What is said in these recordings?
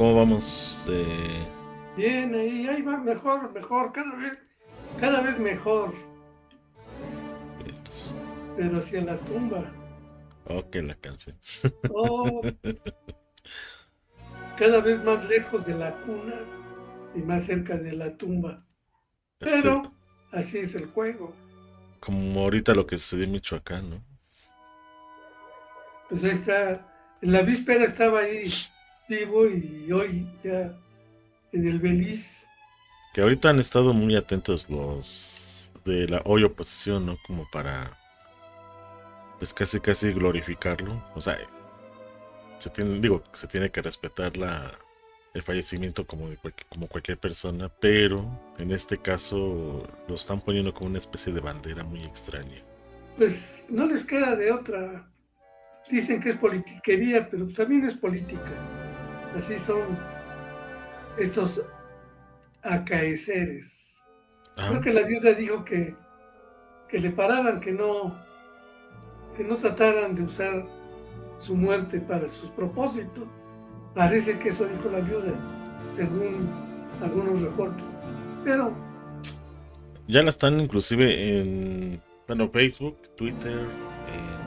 ¿Cómo vamos? Bien, ahí va, mejor, cada vez mejor, Vientos. pero hacia la tumba. Ok, la canción. Oh, cada vez más lejos de la cuna y más cerca de la tumba. Es Pero así es el juego. como ahorita lo que sucedió en Michoacán, ¿no? Pues ahí está, en la víspera estaba ahí vivo y hoy ya en el Beliz. Que ahorita han estado muy atentos los de la hoy oposición, ¿no? Como para, pues casi glorificarlo. O sea, se tiene que respetar el fallecimiento como, como cualquier persona, pero en este caso lo están poniendo como una especie de bandera muy extraña. Pues no les queda de otra. Dicen que es politiquería, pero también es política. Así son estos acaeceres. Creo Ajá. que la viuda dijo que le pararan, que no trataran de usar su muerte para sus propósitos. Parece que eso dijo la viuda, según algunos reportes. Pero, Ya la están inclusive en, bueno, Facebook, Twitter,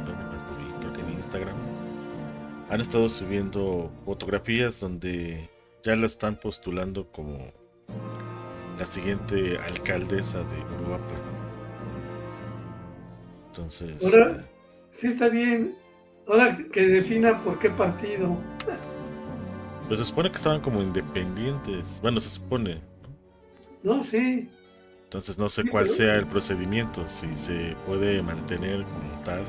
¿dónde más lo vi? Creo que en Instagram. Han estado subiendo fotografías donde ya la están postulando como la siguiente alcaldesa de Uruapan. Entonces, ahora sí está bien, ahora que defina por qué partido. pues se supone que estaban como independientes. Bueno, se supone. No, sí, Entonces no sé sí, cuál pero sea el procedimiento, si se puede mantener como tal.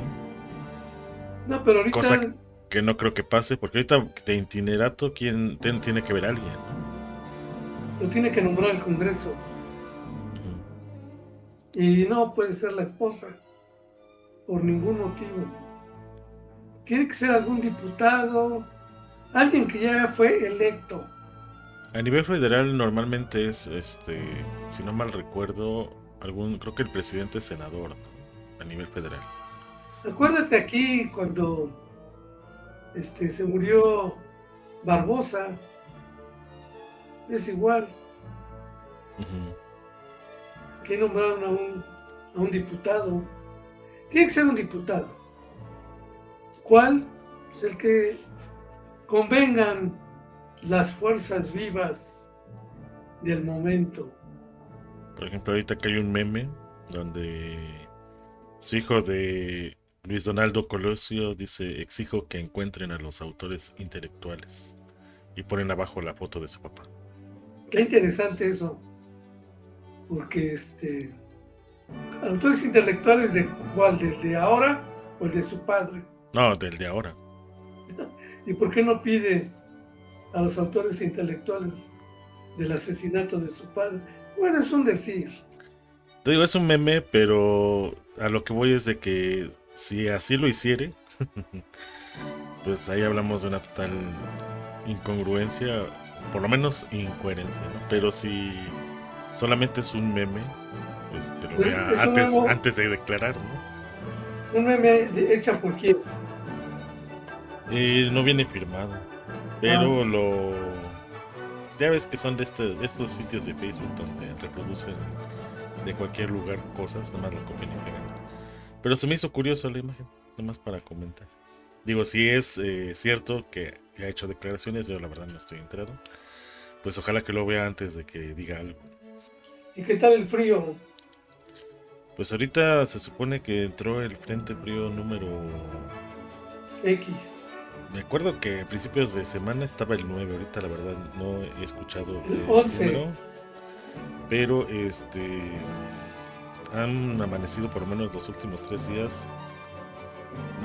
no, pero Cosa ahorita que no creo que pase, porque ahorita de itinerato, ¿quién tiene que ver alguien, ¿no? lo tiene que nombrar el Congreso Ujú. y no puede ser la esposa por ningún motivo. Tiene que ser algún diputado, alguien que ya fue electo. A nivel federal normalmente es, si no mal recuerdo, creo que el presidente es senador, ¿no? A nivel federal. Acuérdate aquí cuando se murió Barbosa, es igual, Ujú. que nombraron a un diputado. Tiene que ser un diputado. ¿Cuál? Pues el que convengan las fuerzas vivas del momento. Por ejemplo, ahorita que hay un meme donde su hijo de Luis Donaldo Colosio dice, exijo que encuentren a los autores intelectuales. Y ponen abajo la foto de su papá. Qué interesante eso, porque autores intelectuales de cuál, del de ahora o el de su padre. No, del de ahora. ¿Y por qué no pide a los autores intelectuales del asesinato de su padre? Bueno, es un decir. Te digo, es un meme, pero a lo que voy es de que si así lo hiciere, pues ahí hablamos de una total incongruencia, por lo menos incoherencia, ¿no? Pero si solamente es un meme, pues que lo vea Es un memo, antes de declarar, ¿no? un meme hecha por quién. No viene firmado, Ah, pero ya ves que son de estos sitios de Facebook donde reproducen de cualquier lugar cosas, nomás lo copian y pegan. Pero se me hizo curioso la imagen, nomás para comentar. Digo, si es cierto que ha hecho declaraciones, yo la verdad no estoy enterado. Pues ojalá que lo vea antes de que diga algo. ¿y qué tal el frío? Pues ahorita se supone que entró el Frente Frío número... X. Me acuerdo que a principios de semana estaba el 9, ahorita la verdad no he escuchado El el 11. número, pero han amanecido por lo menos los últimos 3 días,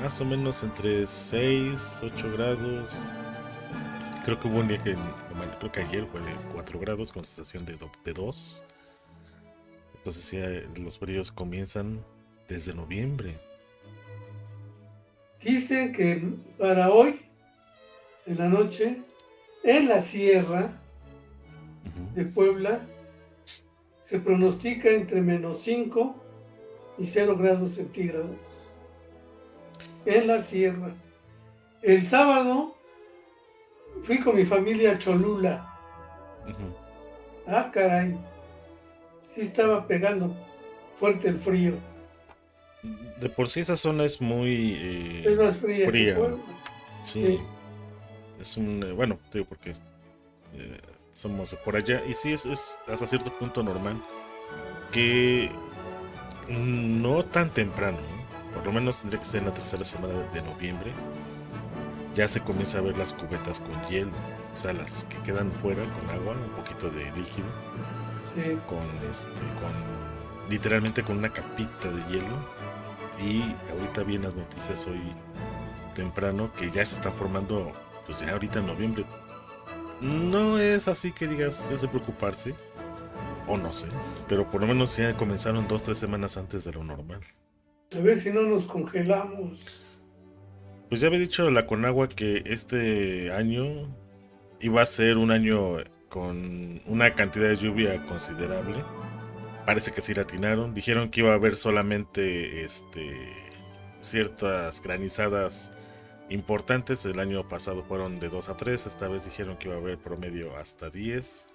más o menos entre 6 8 grados. Creo que hubo un día que, bueno, creo que ayer fue de 4 grados con sensación de 2. Entonces sí, los fríos comienzan desde noviembre. Dice que para hoy, en la noche, en la sierra Ujú. de Puebla, se pronostica entre -5 y 0 grados centígrados. En la sierra. El sábado Fui con mi familia a Cholula. Ujú. Ah, caray. Sí estaba pegando fuerte el frío. De por sí esa zona es muy Es más fría que fría. Puebla. Sí. Sí, es un, bueno, digo porque eh, somos de por allá y sí es hasta cierto punto normal que no tan temprano, ¿no? Por lo menos tendría que ser en la tercera semana de noviembre, ya se comienza a ver las cubetas con hielo, o sea, las que quedan fuera con agua, un poquito de líquido, Sí. con literalmente con una capita de hielo. Y ahorita vi en las noticias hoy temprano que ya se está formando, pues ya ahorita en noviembre. No es así que digas, es de preocuparse, o no sé, pero por lo menos ya comenzaron 2, 3 semanas antes de lo normal. A ver si no nos congelamos. Pues ya había dicho la Conagua que este año iba a ser un año con una cantidad de lluvia considerable. Parece que sí la atinaron. Dijeron que iba a haber solamente ciertas granizadas importantes. El año pasado fueron de 2 a 3. Esta vez dijeron que iba a haber promedio hasta 10.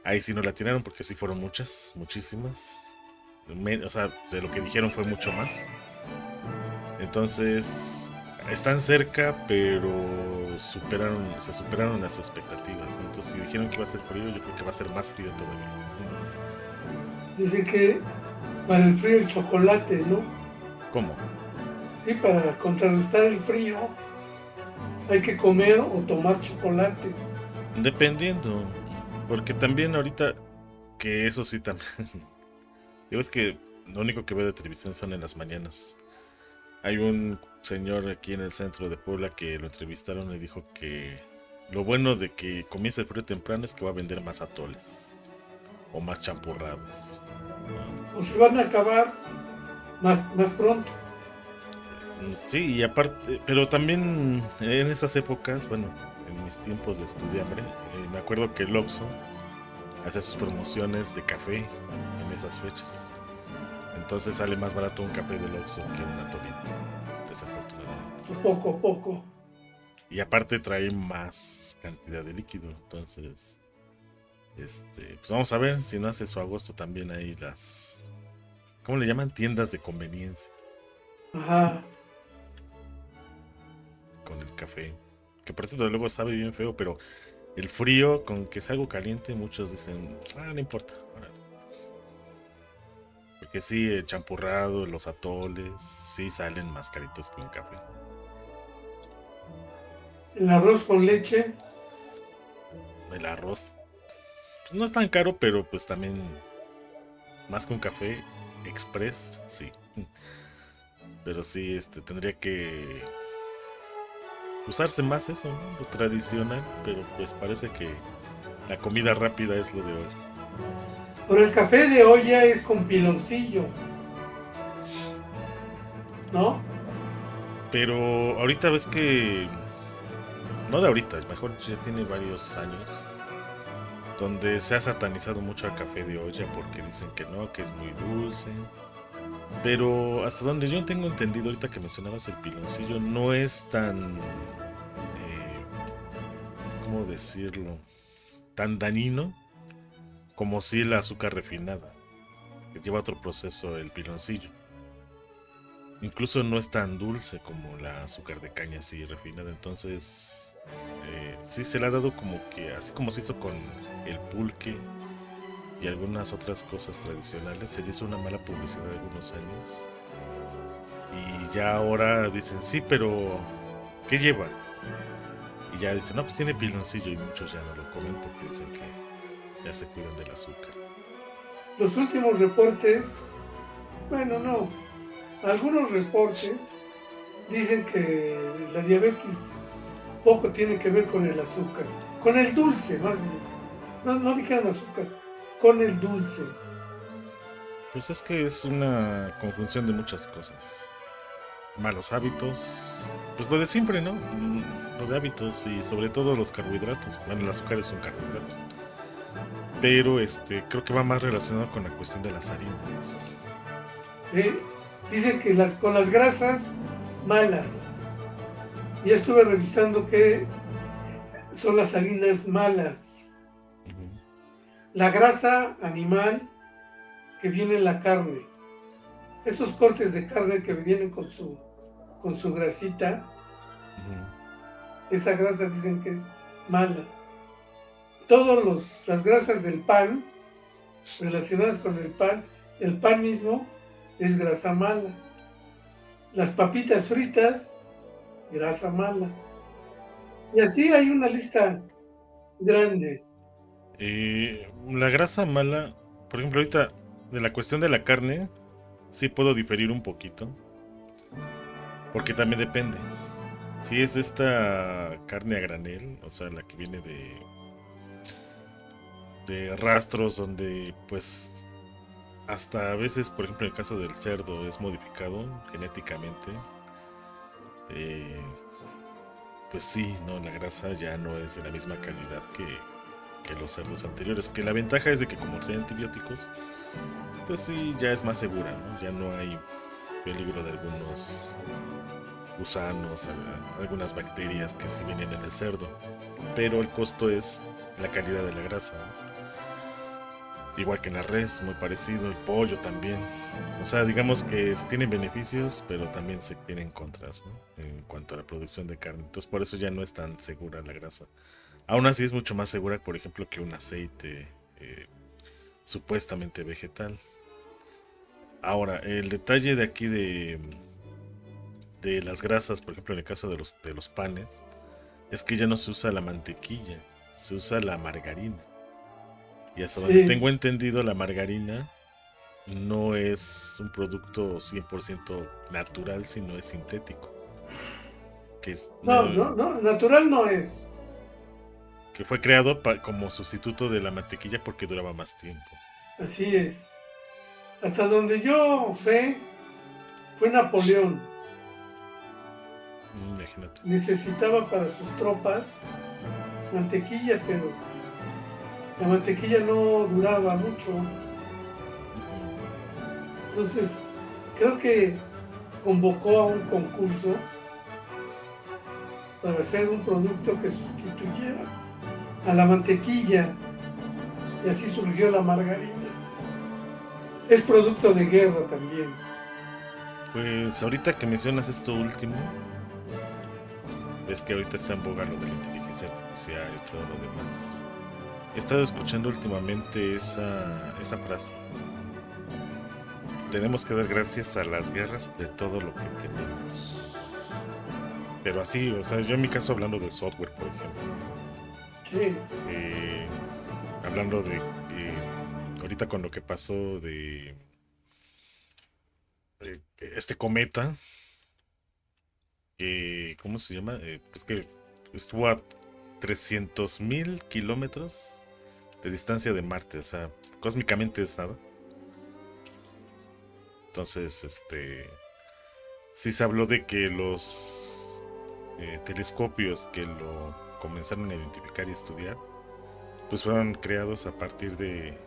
Ahí sí no la atinaron porque sí fueron muchas, muchísimas. O sea, de lo que dijeron fue mucho más. Entonces, están cerca, pero se superaron las expectativas. Entonces, si dijeron que iba a ser frío, yo creo que va a ser más frío todavía. Dicen que para el frío el chocolate, ¿no? ¿Cómo? Sí, para contrarrestar el frío hay que comer o tomar chocolate. Dependiendo, porque también ahorita, que eso sí también, digo es que lo único que veo de televisión son en las mañanas. Hay un señor aquí en el centro de Puebla que lo entrevistaron y dijo que lo bueno de que comience el frío temprano es que va a vender más atoles o más champurrados. O se van a acabar más pronto. Sí, y aparte, pero también en esas épocas, bueno, en mis tiempos de estudiambre, me acuerdo que el Oxxo hacía sus promociones de café en esas fechas. Entonces sale más barato un café del Oxxo que un atolito, desafortunadamente. Poco a poco. Y aparte trae más cantidad de líquido, entonces, pues vamos a ver si no hace su agosto también ahí ¿cómo le llaman? Tiendas de conveniencia Ajá. con el café. Que por cierto luego sabe bien feo, pero el frío con que sea algo caliente, muchos dicen, no importa. Órale. Porque sí, el champurrado, los atoles, sí salen más caritos que un café. El arroz con leche. El arroz pues, no es tan caro, pero pues también más que un café express, sí. Pero sí, tendría que usarse más eso, ¿no? Lo tradicional, pero pues parece que la comida rápida es lo de hoy. Pero el café de olla es con piloncillo, ¿no? Pero ahorita ves que, no de ahorita, mejor ya tiene varios años, donde se ha satanizado mucho al café de olla porque dicen que no, que es muy dulce. Pero hasta donde yo tengo entendido, ahorita que mencionabas el piloncillo, no es tan, ¿cómo decirlo? Tan dañino como si el azúcar refinada, que lleva otro proceso el piloncillo. Incluso no es tan dulce como la azúcar de caña así refinada, entonces sí se le ha dado como que, así como se hizo con el pulque y algunas otras cosas tradicionales, se le hizo una mala publicidad de algunos años. Y ya ahora dicen, sí, pero ¿qué lleva? Y ya dicen, no, pues tiene piloncillo y muchos ya no lo comen porque dicen que ya se cuidan del azúcar. Los últimos reportes, bueno, no, algunos reportes dicen que la diabetes poco tiene que ver con el azúcar, con el dulce más bien. No dijeron azúcar, con el dulce. Pues es que es una conjunción de muchas cosas. Malos hábitos, pues lo de siempre, ¿no? Lo de hábitos y sobre todo los carbohidratos. Bueno, el azúcar es un carbohidrato. Pero creo que va más relacionado con la cuestión de las harinas. ¿Eh? Dicen que con las grasas malas. Ya estuve revisando que son las harinas malas. Ujú, La grasa animal que viene en la carne. Esos cortes de carne que vienen con su grasita, ujú. esa grasa dicen que es mala. Todas las grasas del pan, relacionadas con el pan mismo es grasa mala. Las papitas fritas, grasa mala. Y así hay una lista grande. La grasa mala, por ejemplo, ahorita de la cuestión de la carne, sí puedo diferir un poquito, porque también depende. Si es esta carne a granel, o sea, la que viene de rastros donde pues hasta a veces, por ejemplo, en el caso del cerdo es modificado genéticamente, eh, pues sí, no, la grasa ya no es de la misma calidad que los cerdos anteriores, que la ventaja es de que como trae antibióticos, pues sí, ya es más segura, ¿no? Ya no hay peligro de algunos gusanos, algunas bacterias que sí vienen en el cerdo, pero el costo es la calidad de la grasa, ¿no? Igual que en la res, muy parecido, el pollo también. O sea, digamos que se tienen beneficios, pero también se tienen contras, ¿no? En cuanto a la producción de carne. Entonces, por eso ya no es tan segura la grasa. Aún así es mucho más segura, por ejemplo, que un aceite supuestamente vegetal. Ahora, el detalle de aquí de las grasas, por ejemplo, en el caso de los panes, es que ya no se usa la mantequilla, se usa la margarina. Y hasta donde Sí, tengo entendido, la margarina no es un producto 100% natural, sino es sintético, que, es, no, no, no, natural no es. que fue creado como sustituto de la mantequilla porque duraba más tiempo. Así es. Hasta donde yo sé, fue Napoleón. Imagínate. Necesitaba para sus tropas mantequilla, pero la mantequilla no duraba mucho. Ujú. Entonces, creo que convocó a un concurso para hacer un producto que sustituyera a la mantequilla y así surgió la margarina. Es producto de guerra también. Pues ahorita que mencionas esto último, ves que ahorita está en boga lo de la inteligencia artificial y todo lo demás. He estado escuchando últimamente esa frase. Tenemos que dar gracias a las guerras de todo lo que tenemos. Pero así, o sea, yo en mi caso hablando de software, por ejemplo. Sí, eh, Hablando de ahorita con lo que pasó de este cometa, ¿cómo se llama? Pues que estuvo a 300.000 kilómetros de distancia de Marte, o sea, cósmicamente es nada. Entonces, sí se habló de que los telescopios que lo comenzaron a identificar y estudiar, pues fueron creados a partir de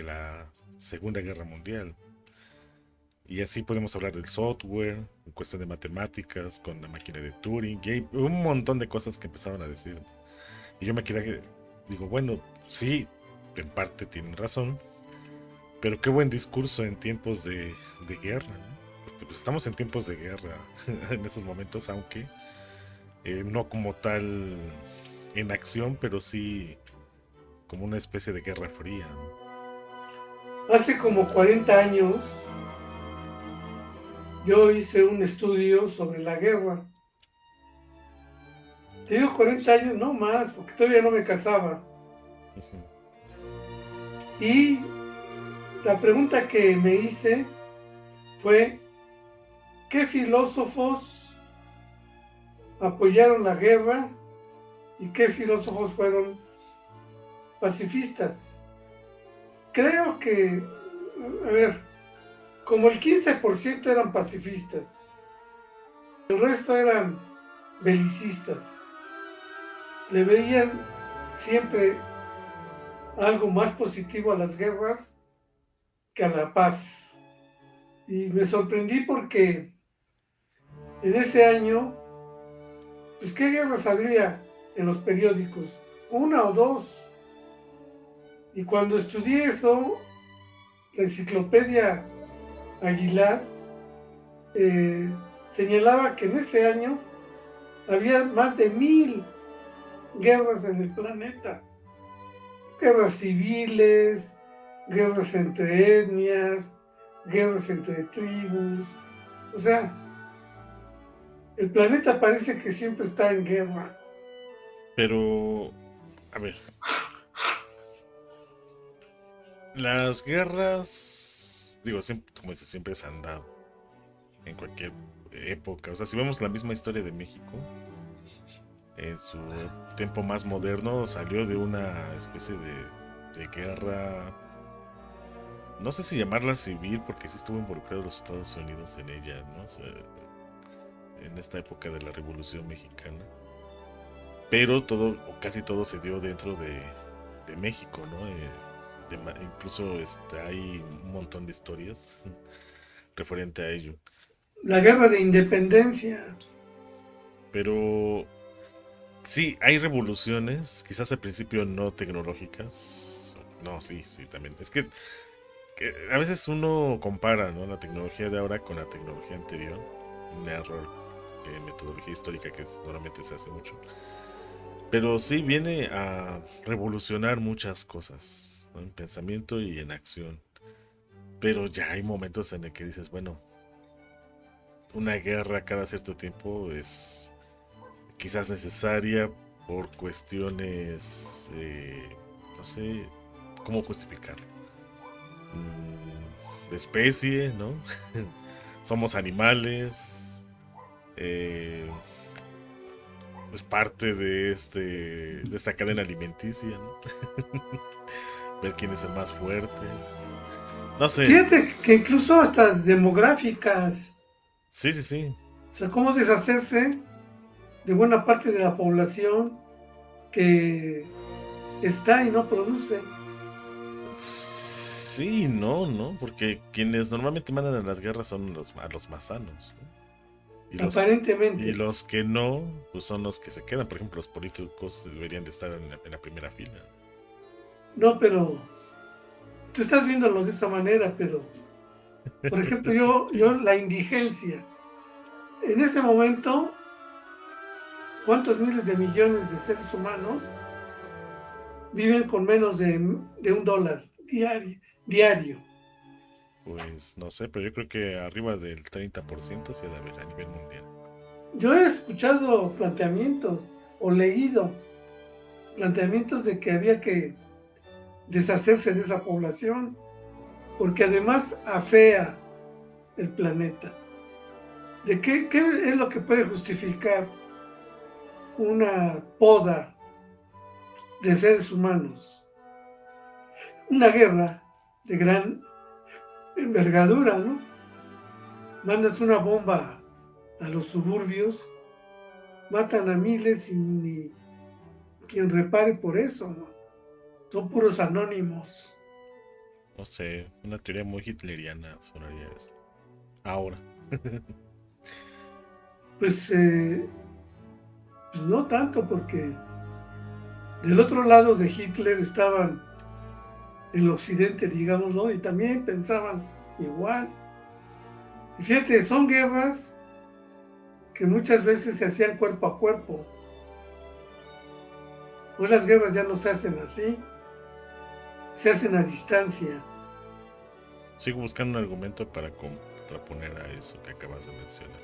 la Segunda Guerra Mundial. Y así podemos hablar del software, en cuestión de matemáticas, con la máquina de Turing, y hay un montón de cosas que empezaban a decir. Y yo me quedé, digo, bueno, sí, en parte tienen razón, pero qué buen discurso en tiempos de guerra, ¿no? Porque pues, estamos en tiempos de guerra en esos momentos, aunque no como tal en acción, pero sí como una especie de guerra fría, ¿no? hace como 40 años yo hice un estudio sobre la guerra. Te digo 40 años, no más, porque todavía no me casaba. Ujú, Y la pregunta que me hice fue, ¿qué filósofos apoyaron la guerra y qué filósofos fueron pacifistas? Creo que, a ver, como el 15% eran pacifistas, el resto eran belicistas. Le veían siempre algo más positivo a las guerras que a la paz. Y me sorprendí porque en ese año, pues qué guerras habría. en los periódicos, una o dos. Y cuando estudié eso, la enciclopedia Aguilar señalaba que en ese año había más de 1000 guerras en el planeta. Guerras civiles, guerras entre etnias, guerras entre tribus. O sea, el planeta parece que siempre está en guerra. Pero, a ver, las guerras, digo, siempre, como dices, siempre se han dado en cualquier época. O sea, si vemos la misma historia de México, en su tiempo más moderno salió de una especie de guerra, no sé si llamarla civil, porque sí estuvo involucrado los Estados Unidos en ella, ¿no? O sea, en esta época de la Revolución Mexicana. Pero todo, o casi todo se dio dentro de México, ¿no? Incluso hay un montón de historias referente a ello. La guerra de independencia. Pero sí, hay revoluciones, quizás al principio no tecnológicas. No, sí, sí, también. Es que a veces uno compara, ¿no?, la tecnología de ahora con la tecnología anterior. Un error de metodología histórica que normalmente se hace mucho. Pero sí viene a revolucionar muchas cosas, ¿no?, en pensamiento y en acción. Pero ya hay momentos en el que dices, bueno, una guerra cada cierto tiempo es quizás necesaria por cuestiones, no sé cómo justificarlo, de especie, ¿no? Somos animales, es parte de esta cadena alimenticia, ¿no? Ver quién es el más fuerte, no sé. Fíjate que incluso hasta demográficas. Sí, sí, sí. O sea, cómo deshacerse de buena parte de la población que está y no produce. Sí, no, porque quienes normalmente mandan a las guerras son a los más sanos, ¿no? Y Aparentemente. los que no, pues son los que se quedan. Por ejemplo, los políticos deberían de estar en la primera fila. No, pero tú estás viéndolo de esa manera, pero, por ejemplo, yo la indigencia. En este momento, ¿cuántos miles de millones de seres humanos viven con menos de $1 diario? Pues no sé, pero yo creo que arriba del 30% sí ha de haber a nivel mundial. Yo he escuchado planteamientos o leído planteamientos de que había que deshacerse de esa población, porque además afea el planeta. ¿De qué es lo que puede justificar una poda de seres humanos? Una guerra de gran envergadura, ¿no? Mandas una bomba a los suburbios, matan a miles y ni quien repare por eso, ¿no? Son puros anónimos. No sé, una teoría muy hitleriana sonaría eso. Ahora. Pues, pues no tanto, porque del otro lado de Hitler estaban el occidente, digámoslo, y también pensaban igual. Y fíjate, son guerras que muchas veces se hacían cuerpo a cuerpo. Hoy las guerras ya no se hacen así, se hacen a distancia. Sigo buscando un argumento para contraponer a eso que acabas de mencionar.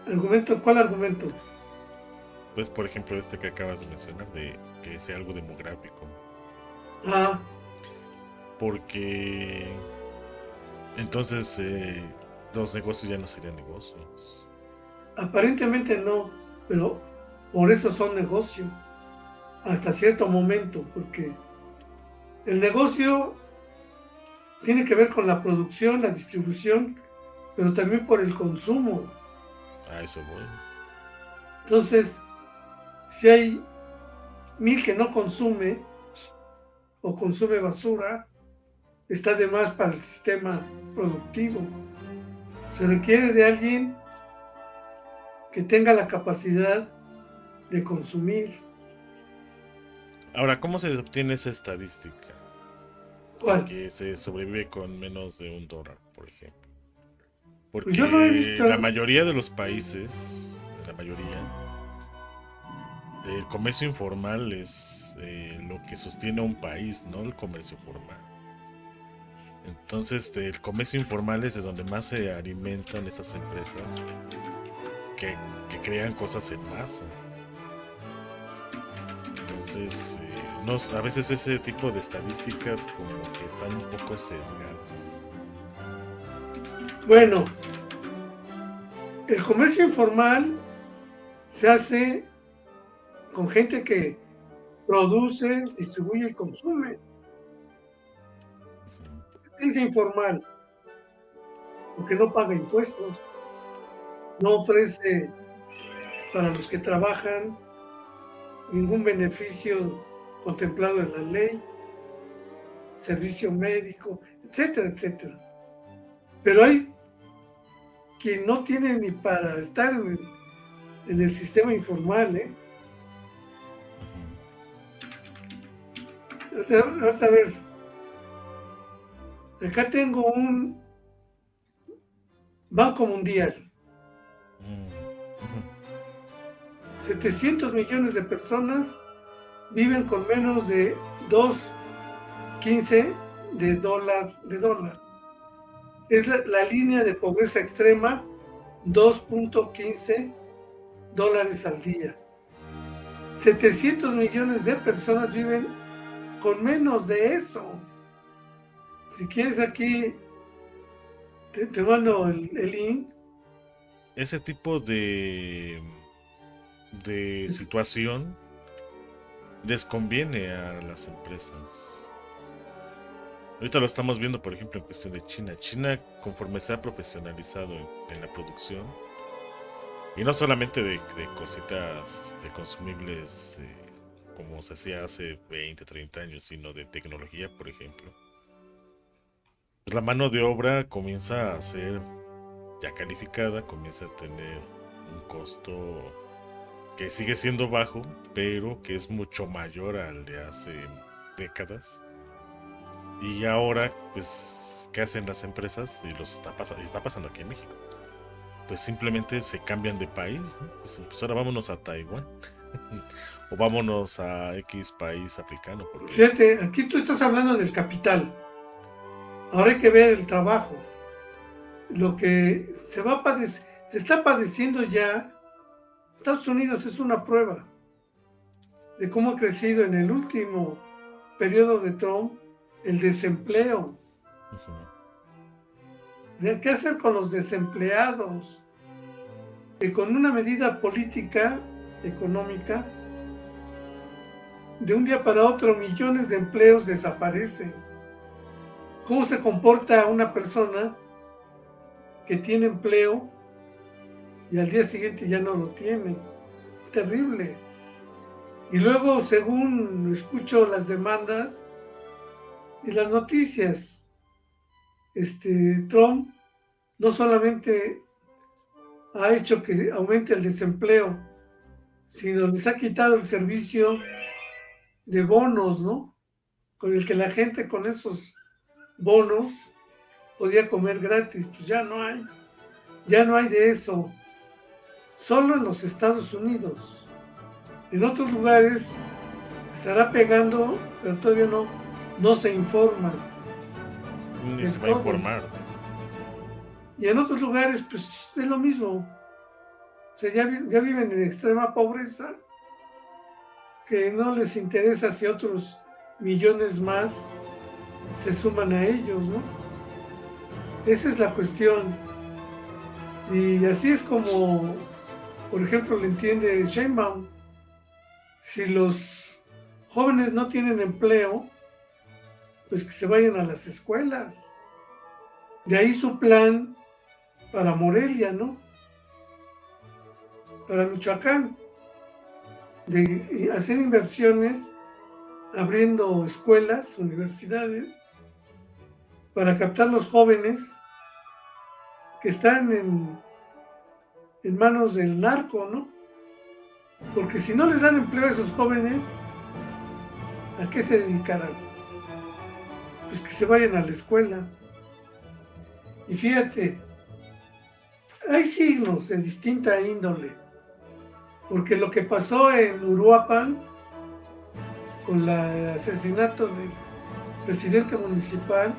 ¿Argumento? ¿Cuál argumento? Pues, por ejemplo, este que acabas de mencionar, de que sea algo demográfico. Ah, Porque entonces los negocios ya no serían negocios. aparentemente no, pero por eso son negocio, hasta cierto momento, porque el negocio tiene que ver con la producción, la distribución, pero también por el consumo. A eso voy. Entonces, si hay 1000 que no consume o consume basura, está de más para el sistema productivo. Se requiere de alguien que tenga la capacidad de consumir. Ahora, ¿cómo se obtiene esa estadística? De ¿Cuál? que se sobrevive con menos de $1, por ejemplo. Pues yo no he Porque visto. la mayoría de los países, la mayoría, el comercio informal es lo que sostiene a un país, no el comercio formal. Entonces, el comercio informal es de donde más se alimentan esas empresas que crean cosas en masa. Entonces, no, a veces ese tipo de estadísticas como que están un poco sesgadas. Bueno, el comercio informal se hace con gente que produce, distribuye y consume. Ujú, Es informal, porque no paga impuestos, no ofrece para los que trabajan ningún beneficio contemplado en la ley, servicio médico, etcétera, etcétera. Pero hay quien no tiene ni para estar en el sistema informal, ¿eh? ujú, Ahorita, a ver, acá tengo un Banco Mundial, ujú. 700 millones de personas viven con menos de 2.15 de dólar. Es la línea de pobreza extrema, 2.15 dólares al día. 700 millones de personas viven con menos de eso. Si quieres aquí, te mando el link. Ese tipo de situación les conviene a las empresas. Ahorita lo estamos viendo, por ejemplo, en cuestión de China. China, conforme se ha profesionalizado en la producción, y no solamente de cositas, de consumibles, como se hacía hace 20, 30 años, sino de tecnología, por ejemplo, pues la mano de obra comienza a ser ya calificada, comienza a tener un costo que sigue siendo bajo, pero que es mucho mayor al de hace décadas. Y ahora, pues, ¿qué hacen las empresas? Y está pasando aquí en México. Pues simplemente se cambian de país, ¿no? Dicen, pues ahora vámonos a Taiwán. O vámonos a X país africano, porque... Fíjate, aquí tú estás hablando del capital. Ahora hay que ver el trabajo. Lo que se está padeciendo ya. Estados Unidos es una prueba de cómo ha crecido en el último periodo de Trump el desempleo. Ujú, ¿Qué hacer con los desempleados? Que con una medida política, económica, de un día para otro millones de empleos desaparecen. ¿Cómo se comporta una persona que tiene empleo y al día siguiente ya no lo tiene? Es terrible. Y luego, según escucho las demandas y las noticias, Trump no solamente ha hecho que aumente el desempleo, sino les ha quitado el servicio de bonos, ¿no? Con el que la gente con esos bonos podía comer gratis. Pues ya no hay de eso. Solo en los Estados Unidos. En otros lugares estará pegando, pero todavía no se informa ni se del va a todo. informar, ¿no? Y en otros lugares, pues es lo mismo. O sea, ya viven en extrema pobreza, que no les interesa si otros millones más se suman a ellos, ¿no? Esa es la cuestión. Y así es como, por ejemplo, lo entiende Sheinbaum. Si los jóvenes no tienen empleo, pues que se vayan a las escuelas. De ahí su plan para Morelia, ¿no? Para Michoacán, de hacer inversiones abriendo escuelas, universidades, para captar los jóvenes que están en manos del narco, ¿no? Porque si no les dan empleo a esos jóvenes, ¿A qué se dedicarán? Pues que se vayan a la escuela. Y fíjate, hay signos de distinta índole, porque lo que pasó en Uruapan con el asesinato del presidente municipal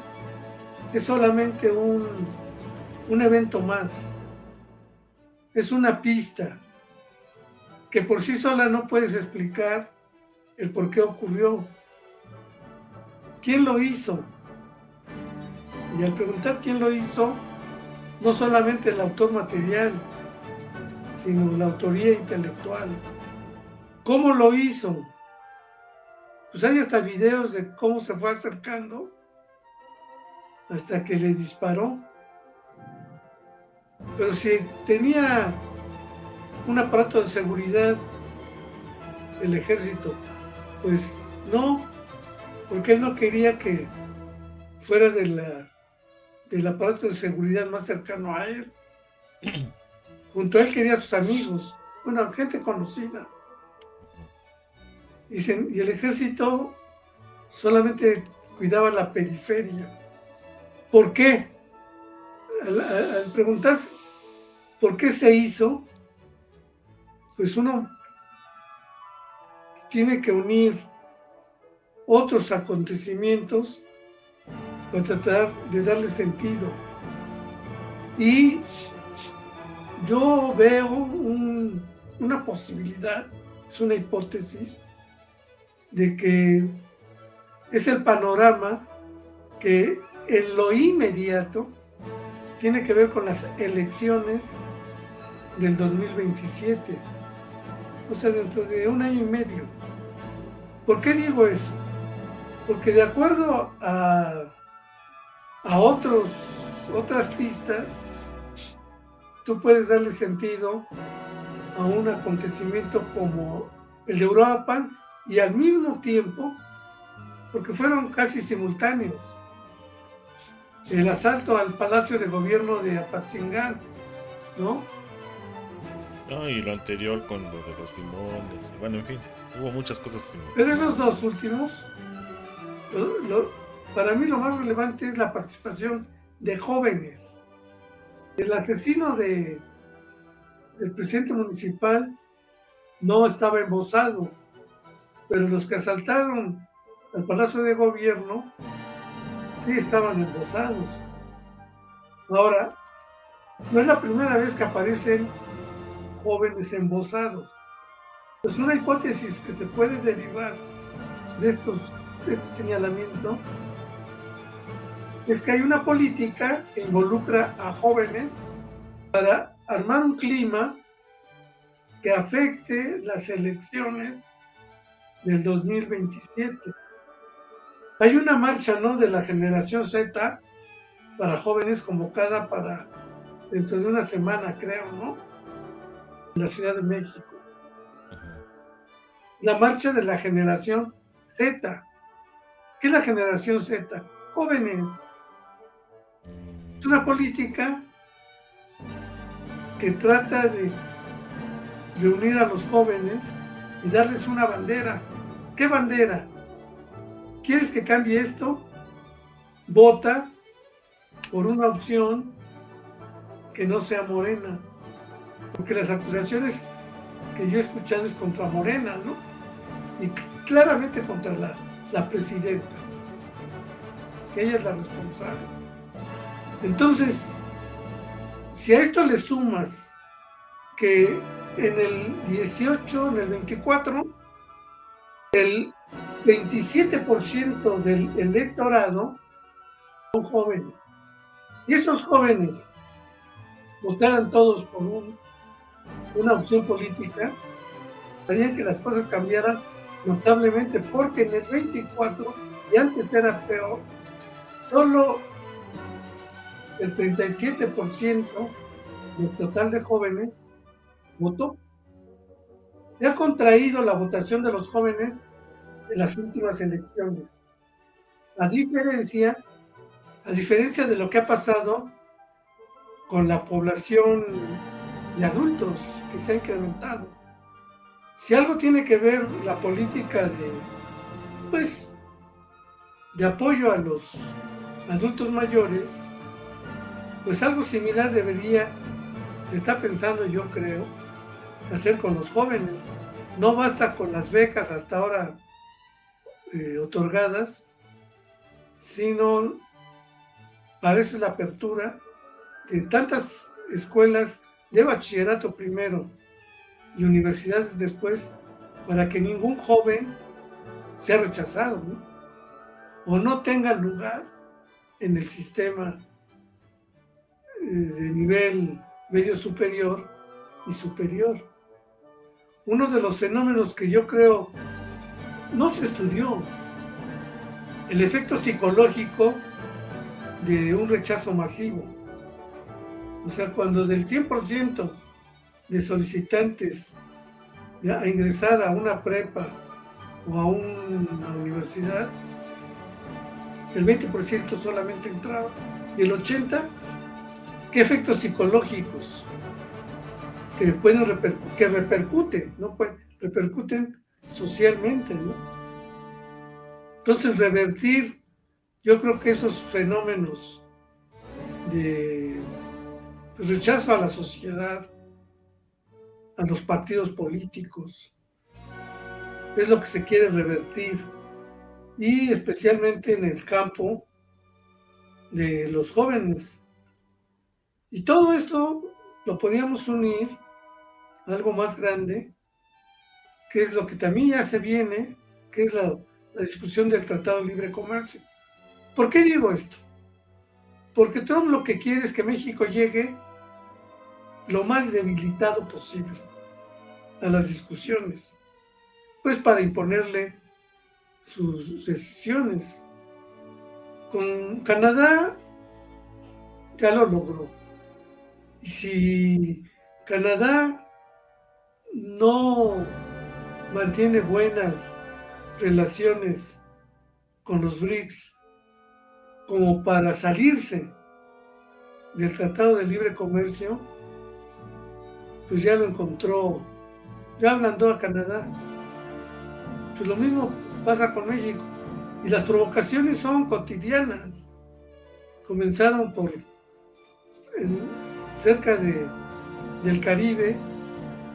es solamente un evento más, es una pista que por sí sola no puedes explicar el por qué ocurrió, quién lo hizo. Y al preguntar quién lo hizo, no solamente el autor material, sino la autoría intelectual. ¿Cómo lo hizo? Pues hay hasta videos de cómo se fue acercando hasta que le disparó. Pero si tenía un aparato de seguridad del ejército, pues no, porque él no quería que fuera del aparato de seguridad más cercano a él. Junto a él quería a sus amigos, bueno, gente conocida. Y el ejército solamente cuidaba la periferia. ¿Por qué? Al preguntarse por qué se hizo, pues uno tiene que unir otros acontecimientos para tratar de darle sentido. Y yo veo una posibilidad, es una hipótesis, de que es el panorama que en lo inmediato tiene que ver con las elecciones del 2027, o sea, dentro de un año y medio. ¿Por qué digo eso? Porque de acuerdo a otras pistas, tú puedes darle sentido a un acontecimiento como el de Uruapan y al mismo tiempo, porque fueron casi simultáneos, el asalto al Palacio de Gobierno de Apatzingán, ¿no? No, y lo anterior con lo de los limones. Bueno, en fin, hubo muchas cosas. Pero esos dos últimos, para mí lo más relevante es la participación de jóvenes. El asesino del presidente municipal no estaba embosado, pero los que asaltaron al Palacio de Gobierno sí estaban embosados. Ahora, no es la primera vez que aparecen jóvenes embosados. Pues una hipótesis que se puede derivar de este señalamiento es que hay una política que involucra a jóvenes para armar un clima que afecte las elecciones del 2027. Hay una marcha, ¿no?, de la generación Z para jóvenes convocada para dentro de una semana, creo, ¿no?, en la Ciudad de México. La marcha de la generación Z. ¿Qué es la generación Z? Jóvenes. Es una política que trata de reunir a los jóvenes y darles una bandera. ¿Qué bandera? ¿Quieres que cambie esto? Vota por una opción que no sea Morena. Porque las acusaciones que yo he escuchado es contra Morena, ¿no? Y claramente contra la presidenta, que ella es la responsable. Entonces, si a esto le sumas que en el 18, en el 24, el 27% del electorado son jóvenes. Si esos jóvenes votaran todos por una opción política, harían que las cosas cambiaran notablemente, porque en el 24, y antes era peor, solo el 37% del total de jóvenes votó. Se ha contraído la votación de los jóvenes en las últimas elecciones. A diferencia de lo que ha pasado con la población de adultos, que se ha incrementado. Si algo tiene que ver la política pues, de apoyo a los adultos mayores, pues algo similar se está pensando, yo creo, hacer con los jóvenes. No basta con las becas hasta ahora otorgadas, sino para eso la apertura de tantas escuelas de bachillerato primero y universidades después, para que ningún joven sea rechazado, ¿no? O no tenga lugar en el sistema de nivel medio superior y superior. Uno de los fenómenos que yo creo no se estudió, el efecto psicológico de un rechazo masivo. O sea, cuando del 100% de solicitantes a ingresar a una prepa o a una universidad, el 20% solamente entraba y el 80%, ¿qué efectos psicológicos que repercuten, ¿no? Repercuten socialmente, ¿no? Entonces, revertir, yo creo que esos fenómenos de rechazo a la sociedad, a los partidos políticos, es lo que se quiere revertir, y especialmente en el campo de los jóvenes. Y todo esto lo podíamos unir a algo más grande, que es lo que también ya se viene, que es la discusión del Tratado de Libre Comercio. ¿Por qué digo esto? Porque Trump lo que quiere es que México llegue lo más debilitado posible a las discusiones, pues para imponerle sus decisiones. Con Canadá ya lo logró. Y si Canadá no mantiene buenas relaciones con los BRICS como para salirse del Tratado de Libre Comercio, pues ya lo encontró, ya ablandó a Canadá. Pues lo mismo pasa con México. Y las provocaciones son cotidianas. Comenzaron por cerca del Caribe,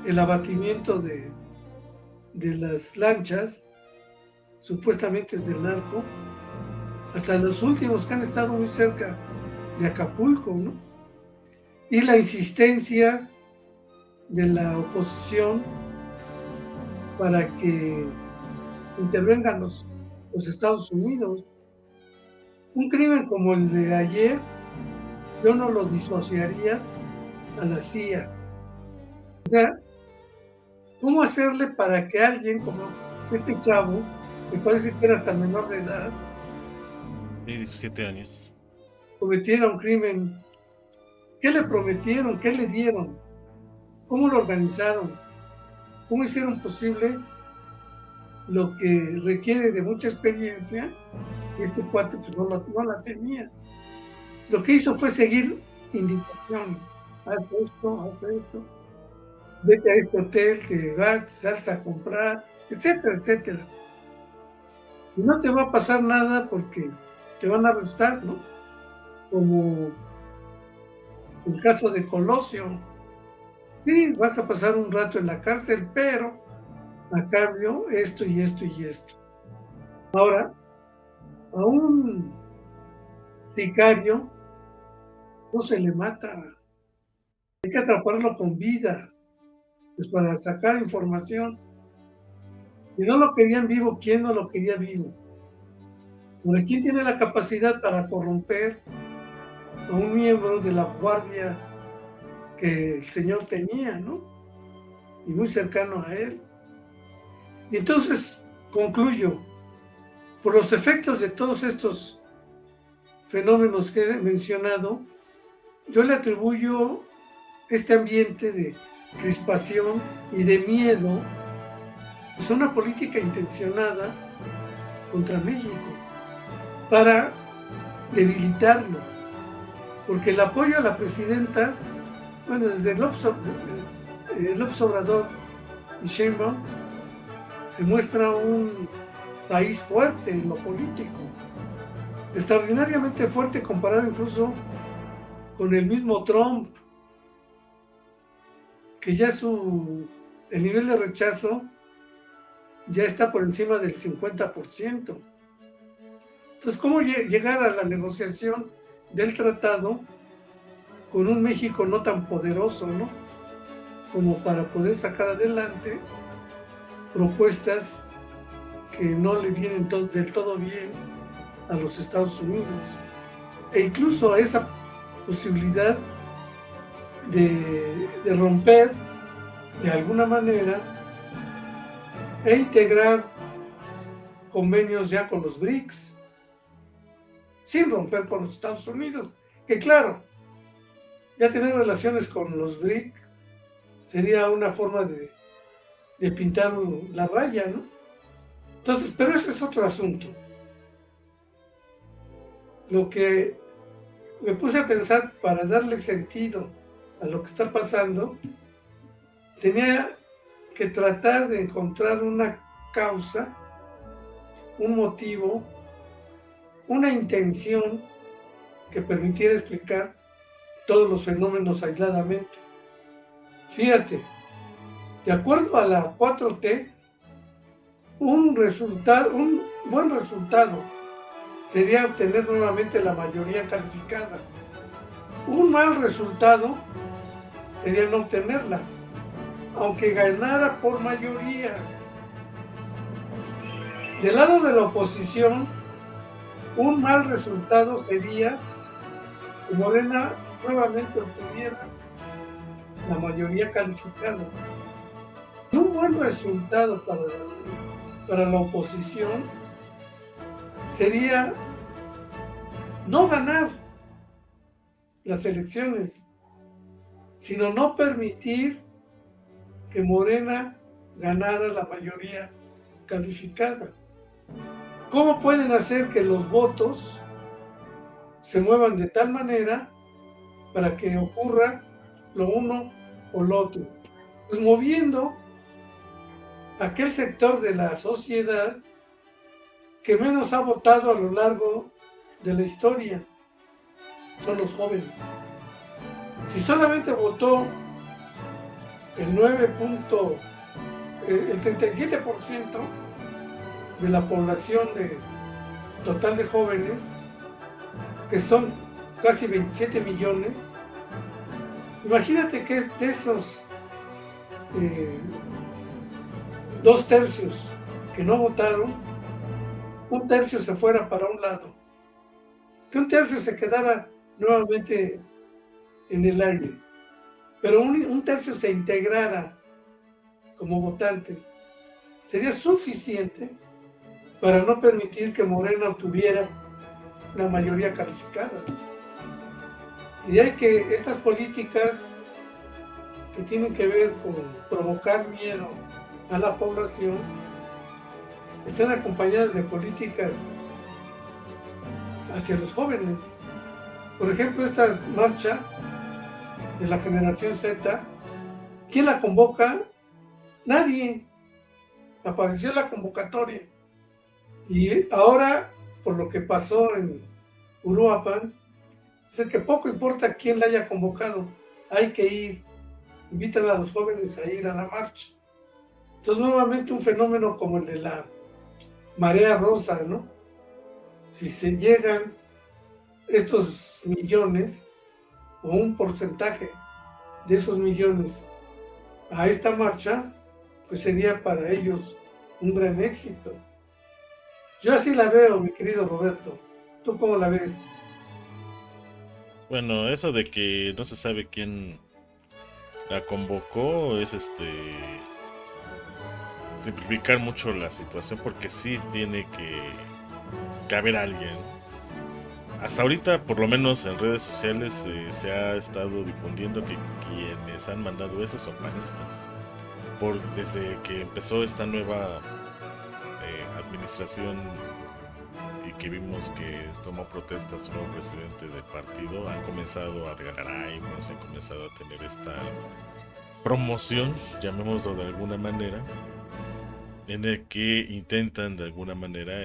el abatimiento de las lanchas, supuestamente es del narco, hasta los últimos que han estado muy cerca de Acapulco, ¿no? Y la insistencia de la oposición para que intervengan los Estados Unidos. Un crimen como el de ayer, yo no lo disociaría a la CIA. O sea, ¿cómo hacerle para que alguien como este chavo, me parece que era hasta menor de edad, y 17 años, cometiera un crimen? ¿Qué le prometieron? ¿Qué le dieron? ¿Cómo lo organizaron? ¿Cómo hicieron posible lo que requiere de mucha experiencia? Y este cuate pues no la tenía. Lo que hizo fue seguir indicaciones. Haz esto, vete a este hotel, te sales a comprar, etcétera, etcétera. Y no te va a pasar nada porque te van a arrestar, ¿no? Como el caso de Colosio. Sí, vas a pasar un rato en la cárcel, pero a cambio esto y esto y esto. Ahora, a un sicario no se le mata, hay que atraparlo con vida, pues para sacar información. Si no lo querían vivo, ¿quién no lo quería vivo? Porque ¿quién tiene la capacidad para corromper a un miembro de la guardia que el señor tenía, ¿no? Y muy cercano a él. Y entonces concluyo, por los efectos de todos estos fenómenos que he mencionado, yo le atribuyo este ambiente de crispación y de miedo, pues una política intencionada contra México para debilitarlo, porque el apoyo a la presidenta, bueno, desde López Obrador y Sheinbaum, se muestra un país fuerte en lo político, extraordinariamente fuerte comparado incluso con el mismo Trump, que ya el nivel de rechazo ya está por encima del 50%. Entonces, ¿cómo llegar a la negociación del tratado con un México no tan poderoso, ¿no? Como para poder sacar adelante propuestas que no le vienen del todo bien a los Estados Unidos, e incluso a esa posibilidad de romper de alguna manera e integrar convenios ya con los BRICS, sin romper con los Estados Unidos, que claro, ya tener relaciones con los BRICS sería una forma de pintar la raya, ¿no? Entonces, pero ese es otro asunto. Lo que me puse a pensar para darle sentido a lo que está pasando, tenía que tratar de encontrar una causa, un motivo, una intención que permitiera explicar todos los fenómenos aisladamente. Fíjate, de acuerdo a la 4T, un buen resultado sería obtener nuevamente la mayoría calificada. Un mal resultado sería no obtenerla, aunque ganara por mayoría. Del lado de la oposición, un mal resultado sería que Morena nuevamente obtuviera la mayoría calificada. Y un buen resultado para la oposición sería no ganar las elecciones, sino no permitir que Morena ganara la mayoría calificada. ¿Cómo pueden hacer que los votos se muevan de tal manera para que ocurra lo uno o lo otro? Pues moviendo aquel sector de la sociedad que menos ha votado a lo largo de la historia, son los jóvenes. Si solamente votó el 37% de la población total de jóvenes, que son casi 27 millones, imagínate que de esos 2/3 que no votaron, 1/3 se fuera para un lado, que 1/3 se quedara nuevamente en el aire, pero 1/3 se integrara como votantes, sería suficiente para no permitir que Morena obtuviera la mayoría calificada. Y de ahí que estas políticas que tienen que ver con provocar miedo a la población están acompañadas de políticas hacia los jóvenes. Por ejemplo, esta marcha de la generación Z, ¿quién la convoca? Nadie. Apareció la convocatoria. Y ahora, por lo que pasó en Uruapan, es que poco importa quién la haya convocado, hay que ir. Invitan a los jóvenes a ir a la marcha. Entonces, nuevamente un fenómeno como el de la marea rosa, ¿no? Si se llegan estos millones o un porcentaje de esos millones a esta marcha, pues sería para ellos un gran éxito. Yo así la veo, mi querido Roberto. ¿Tú cómo la ves? Bueno, eso de que no se sabe quién la convocó es simplificar mucho la situación, porque sí tiene que haber alguien. Hasta ahorita, por lo menos en redes sociales, se ha estado difundiendo que quienes han mandado eso son panistas. Desde que empezó esta nueva administración y que vimos que tomó protesta su nuevo presidente del partido, han comenzado a regalar iPhones, han comenzado a tener esta promoción, llamémoslo de alguna manera, en el que intentan de alguna manera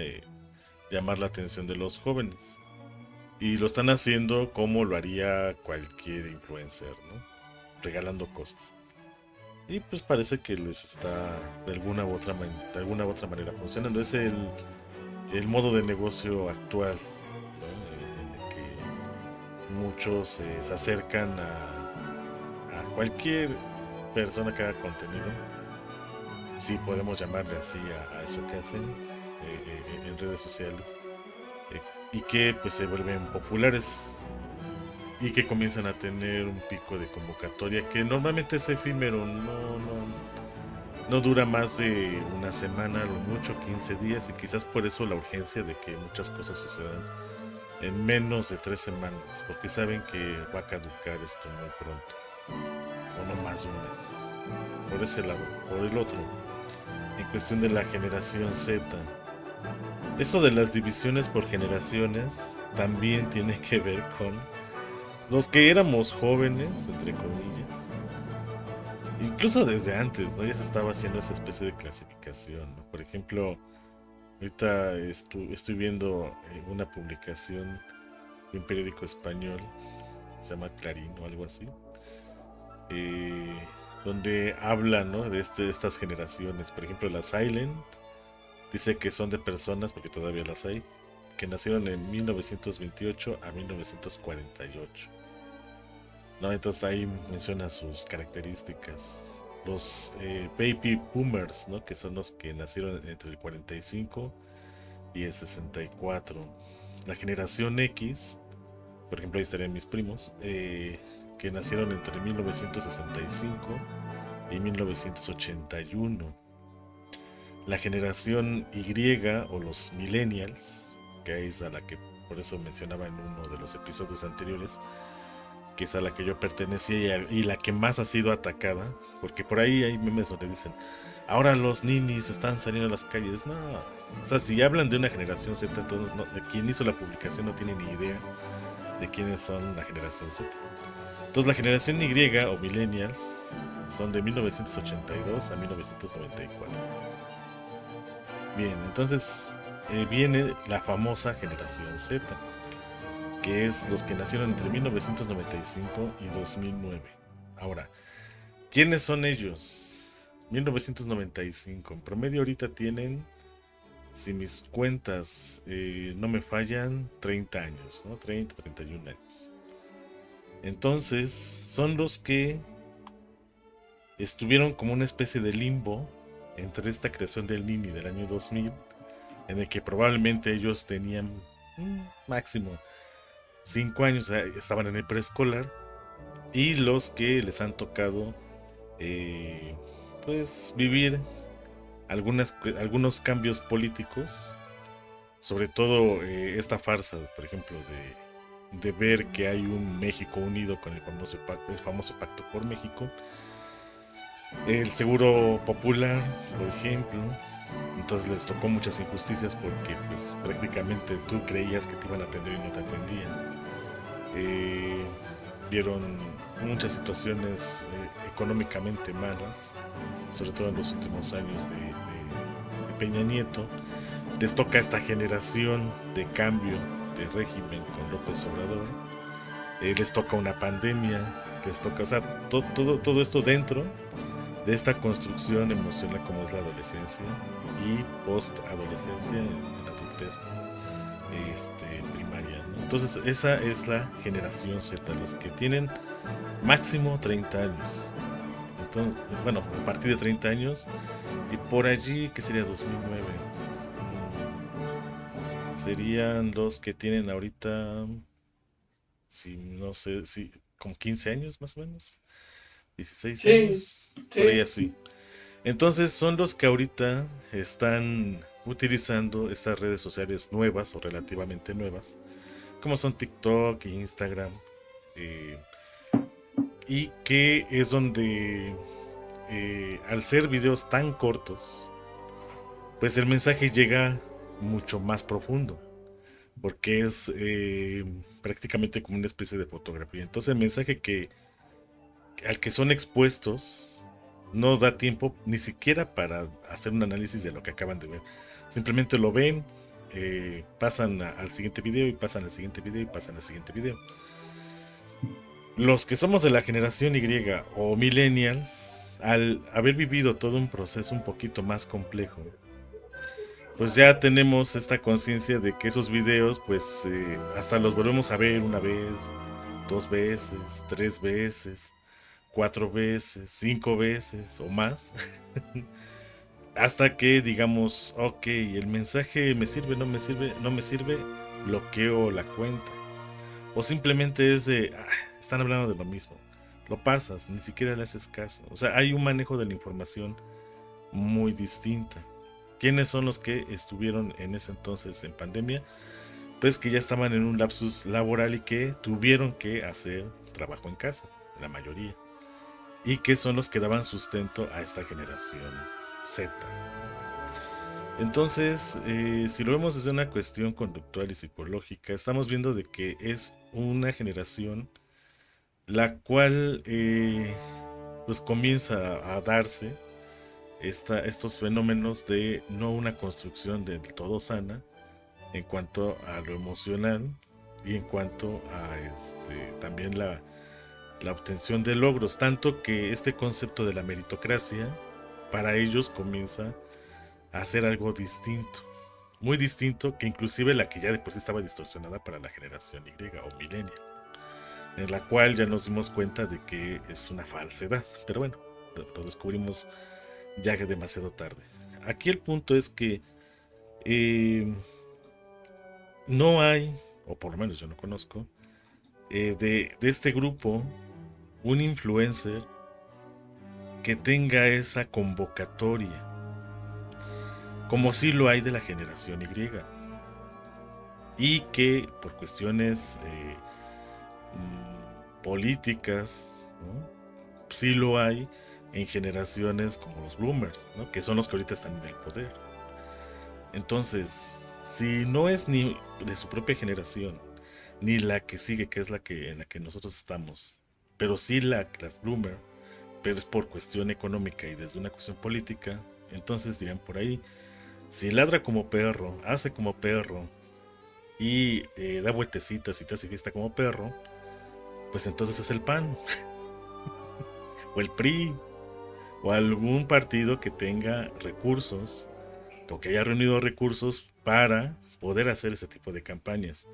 llamar la atención de los jóvenes. Y lo están haciendo como lo haría cualquier influencer, ¿no? Regalando cosas. Y pues parece que les está de alguna u otra manera funcionando. Es el modo de negocio actual, ¿no? En el que muchos se acercan a cualquier persona que haga contenido, si podemos llamarle así a eso que hacen en redes sociales, eh, y que pues se vuelven populares y que comienzan a tener un pico de convocatoria que normalmente es efímero, no dura más de una semana, lo mucho 15 días, y quizás por eso la urgencia de que muchas cosas sucedan en menos de 3 semanas, porque saben que va a caducar esto muy pronto, o no más de un mes. Por ese lado. Por el otro, en cuestión de la generación Z, eso de las divisiones por generaciones también tiene que ver con los que éramos jóvenes, entre comillas. Incluso desde antes, ¿no? Ya se estaba haciendo esa especie de clasificación, ¿no? Por ejemplo, ahorita estoy viendo una publicación de un periódico español, se llama Clarín o algo así, eh, donde habla, ¿no? De estas generaciones. Por ejemplo, la Silent dice que son de personas, porque todavía las hay, que nacieron en 1928 a 1948. ¿No? Entonces ahí menciona sus características. Los baby boomers, ¿no? Que son los que nacieron entre el 45 y el 64. La generación X, por ejemplo, ahí estarían mis primos, que nacieron entre 1965 y 1981. La generación Y o los millennials, que es a la que por eso mencionaba en uno de los episodios anteriores, que es a la que yo pertenecía y la que más ha sido atacada, porque por ahí hay memes donde dicen, ahora los ninis están saliendo a las calles. No, o sea, si hablan de una generación Z, entonces quien hizo la publicación no tiene ni idea de quiénes son la generación Z. Entonces la generación Y o millennials son de 1982 a 1994. Bien, entonces viene la famosa generación Z, que es los que nacieron entre 1995 y 2009. Ahora, ¿quiénes son ellos? 1995. En promedio ahorita tienen, si mis cuentas no me fallan, 30 años, ¿no? 30, 31 años. Entonces, son los que estuvieron como una especie de limbo entre esta creación del Nini del año 2000, en el que probablemente ellos tenían máximo 5 años, estaban en el preescolar, y los que les han tocado eh, pues vivir algunos cambios políticos, sobre todo esta farsa, por ejemplo, de ver que hay un México unido con el famoso Pacto por México, el seguro popular, por ejemplo. Entonces les tocó muchas injusticias porque pues prácticamente tú creías que te iban a atender y no te atendían. eh, Vieron muchas situaciones económicamente malas, sobre todo en los últimos años de Peña Nieto. Les toca esta generación de cambio de régimen con López Obrador. Les toca una pandemia, les toca, o sea, todo esto dentro de esta construcción emocional como es la adolescencia y post-adolescencia en la adultez primaria, ¿no? Entonces esa es la generación Z, los que tienen máximo 30 años. Entonces, bueno, a partir de 30 años y por allí, que sería 2009, serían los que tienen ahorita, si no sé, si como 15 años más o menos, 16 Sí, años, por ahí sí. así. Entonces son los que ahorita están utilizando estas redes sociales nuevas o relativamente nuevas, como son TikTok e Instagram, eh, y que es donde, al ser videos tan cortos, pues el mensaje llega mucho más profundo, porque es prácticamente como una especie de fotografía. Entonces el mensaje al que son expuestos no da tiempo ni siquiera para hacer un análisis de lo que acaban de ver. Simplemente lo ven, pasan al siguiente video y pasan al siguiente video y pasan al siguiente video. Los que somos de la generación Y o millennials, al haber vivido todo un proceso un poquito más complejo, pues ya tenemos esta conciencia de que esos videos, pues hasta los volvemos a ver una vez, dos veces, tres veces, cuatro veces, cinco veces o más, hasta que digamos, ok, el mensaje me sirve, no me sirve, no me sirve, bloqueo la cuenta. O simplemente es de, están hablando de lo mismo. Lo pasas, ni siquiera le haces caso. O sea, hay un manejo de la información muy distinta. ¿Quiénes son los que estuvieron en ese entonces en pandemia? Pues que ya estaban en un lapsus laboral y que tuvieron que hacer trabajo en casa, la mayoría. Y que son los que daban sustento a esta generación Z. Entonces, si lo vemos desde una cuestión conductual y psicológica, estamos viendo de que es una generación la cual pues comienza a darse estos fenómenos de no una construcción del todo sana en cuanto a lo emocional y en cuanto a también la obtención de logros, tanto que este concepto de la meritocracia para ellos comienza a ser algo distinto, muy distinto que inclusive la que ya de por sí estaba distorsionada para la generación Y o millennial, en la cual ya nos dimos cuenta de que es una falsedad, pero bueno, lo descubrimos ya que demasiado tarde. Aquí el punto es que eh, no hay, o por lo menos yo no conozco, de este grupo un influencer que tenga esa convocatoria, como si lo hay de la generación Y, y que por cuestiones políticas, ¿no? Sí lo hay en generaciones como los boomers, ¿no? Que son los que ahorita están en el poder. Entonces, si no es ni de su propia generación, ni la que sigue, que es la que en la que nosotros estamos, pero sí las boomer, pero es por cuestión económica y desde una cuestión política, entonces dirían por ahí, si ladra como perro, hace como perro y da vueltecitas y te hace fiesta como perro, pues entonces es el PAN o el PRI o algún partido que tenga recursos o que haya reunido recursos para poder hacer ese tipo de campañas.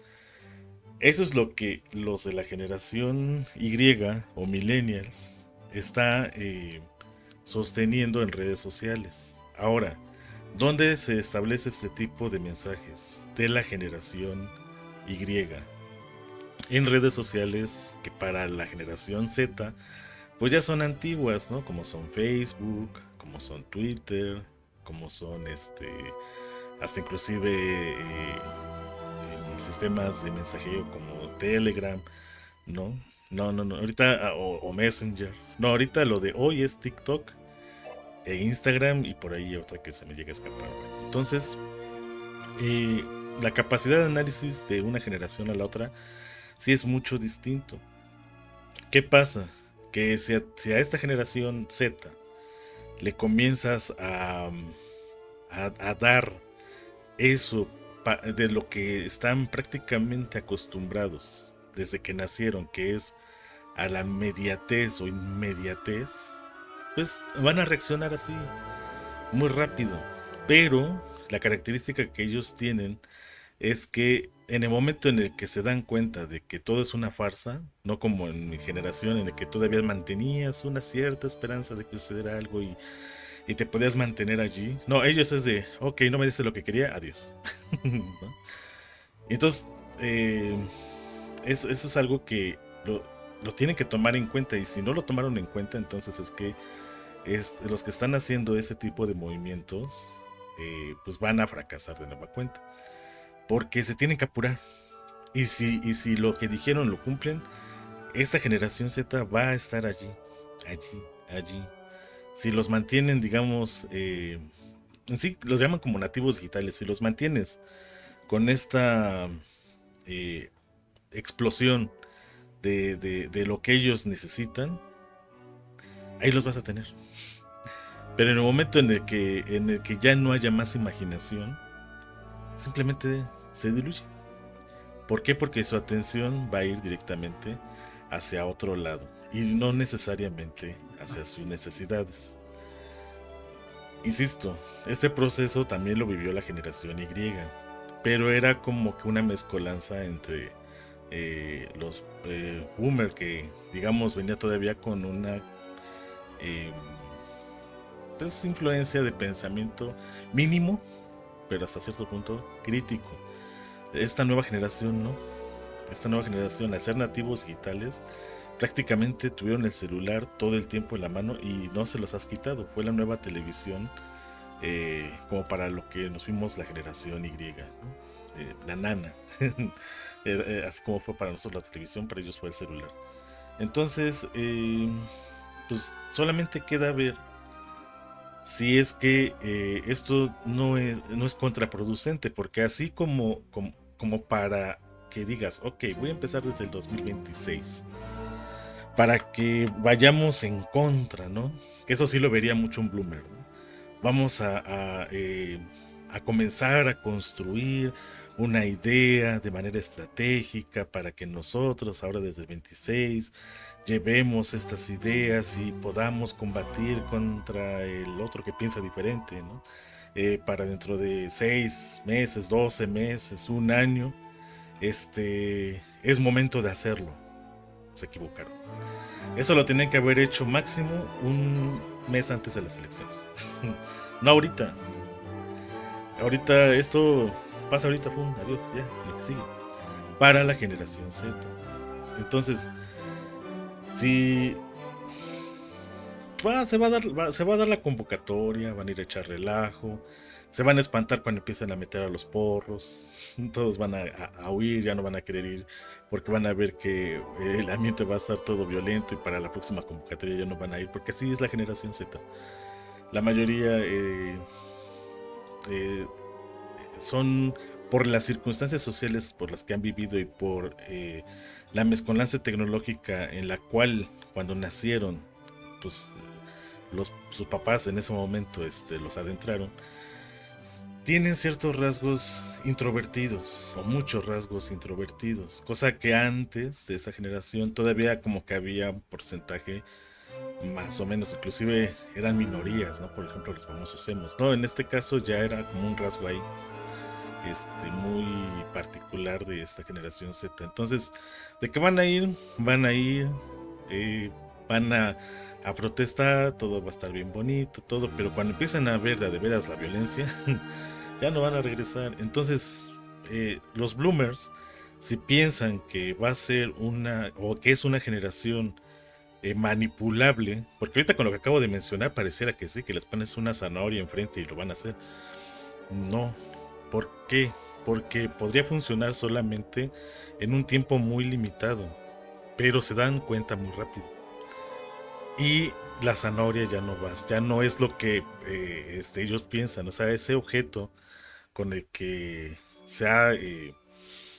Eso es lo que los de la generación Y o millennials está sosteniendo en redes sociales. Ahora, ¿dónde se establece este tipo de mensajes de la generación Y? En redes sociales que para la generación Z pues ya son antiguas, ¿no? Como son Facebook, como son Twitter, como son hasta inclusive sistemas de mensajero como Telegram, ¿no? No, ahorita, o Messenger. No, ahorita lo de hoy es TikTok e Instagram y por ahí otra que se me llega a escapar. Bueno, entonces, eh, la capacidad de análisis de una generación a la otra sí es mucho distinto. ¿Qué pasa? Que si a esta generación Z le comienzas a dar eso de lo que están prácticamente acostumbrados desde que nacieron, que es a la mediatez o inmediatez, pues van a reaccionar así, muy rápido. Pero la característica que ellos tienen es que en el momento en el que se dan cuenta de que todo es una farsa, no como en mi generación en el que todavía mantenías una cierta esperanza de que sucediera algo y te podías mantener allí. No, ellos es de, ok, no me dice lo que quería, adiós. ¿No? Entonces, eh, eso es algo que lo tienen que tomar en cuenta y si no lo tomaron en cuenta, entonces es que los que están haciendo ese tipo de movimientos, pues van a fracasar de nueva cuenta. Porque se tienen que apurar. Y si lo que dijeron lo cumplen, esta generación Z va a estar allí, allí. Si los mantienen, digamos, en sí los llaman como nativos digitales, si los mantienes con esta eh, explosión de lo que ellos necesitan, ahí los vas a tener. Pero en el momento en el que ya no haya más imaginación, simplemente se diluye. ¿Por qué? Porque su atención va a ir directamente hacia otro lado y no necesariamente hacia sus necesidades. Insisto, este proceso también lo vivió la generación Y, pero era como que una mezcolanza entre los boomer que digamos venía todavía con una eh, pues, influencia de pensamiento mínimo, pero hasta cierto punto crítico. Esta nueva generación, ¿no? Esta nueva generación, al ser nativos digitales, prácticamente tuvieron el celular todo el tiempo en la mano y no se los has quitado. Fue la nueva televisión, como para lo que nos fuimos la generación Y, ¿no? La nana. Así como fue para nosotros la televisión, para ellos fue el celular. Entonces, pues solamente queda ver si es que esto no es contraproducente, porque así como para que digas, ok, voy a empezar desde el 2026, para que vayamos en contra, ¿no? Que eso sí lo vería mucho un bloomer, ¿no? Vamos a comenzar a construir una idea de manera estratégica para que nosotros, ahora desde el 26, llevemos estas ideas y podamos combatir contra el otro que piensa diferente, ¿no? Para dentro de 6 meses, 12 meses, un año, es momento de hacerlo. Se equivocaron. Eso lo tenían que haber hecho máximo un mes antes de las elecciones. No ahorita. Ahorita esto pasa ahorita, pum, adiós, ya, lo que sigue. Para la generación Z. Entonces, si se va a dar la convocatoria, van a ir a echar relajo, se van a espantar cuando empiecen a meter a los porros, todos van a huir, ya no van a querer ir, porque van a ver que el ambiente va a estar todo violento y para la próxima convocatoria ya no van a ir, porque así es la generación Z. La mayoría eh, son por las circunstancias sociales por las que han vivido y por la mezcolanza tecnológica en la cual cuando nacieron, pues sus papás en ese momento los adentraron, tienen ciertos rasgos introvertidos o muchos rasgos introvertidos, cosa que antes de esa generación todavía como que había un porcentaje más o menos, inclusive eran minorías, ¿no? Por ejemplo, los famosos emos, ¿no? En este caso ya era como un rasgo ahí, muy particular de esta generación Z. Entonces, ¿de qué van a ir? Van a ir, eh, van a protestar, todo va a estar bien bonito, todo, pero cuando empiezan a ver de veras la violencia, ya no van a regresar. Entonces, los bloomers, si piensan que va a ser o que es una generación manipulable, porque ahorita con lo que acabo de mencionar pareciera que sí, que les pones una zanahoria enfrente y lo van a hacer. No. ¿Por qué? Porque podría funcionar solamente en un tiempo muy limitado, pero se dan cuenta muy rápido. Y la zanahoria ya no va, ya no es lo que ellos piensan, o sea, ese objeto con el que se ha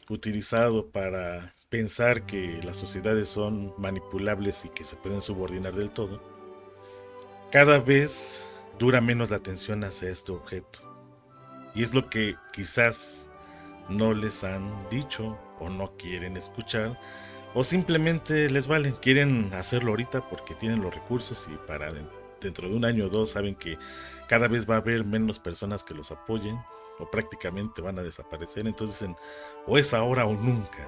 utilizado para pensar que las sociedades son manipulables y que se pueden subordinar del todo, cada vez dura menos la atención hacia este objeto. Y es lo que quizás no les han dicho o no quieren escuchar o simplemente les vale, quieren hacerlo ahorita porque tienen los recursos y para dentro de un año o dos saben que cada vez va a haber menos personas que los apoyen o prácticamente van a desaparecer, entonces o es ahora o nunca.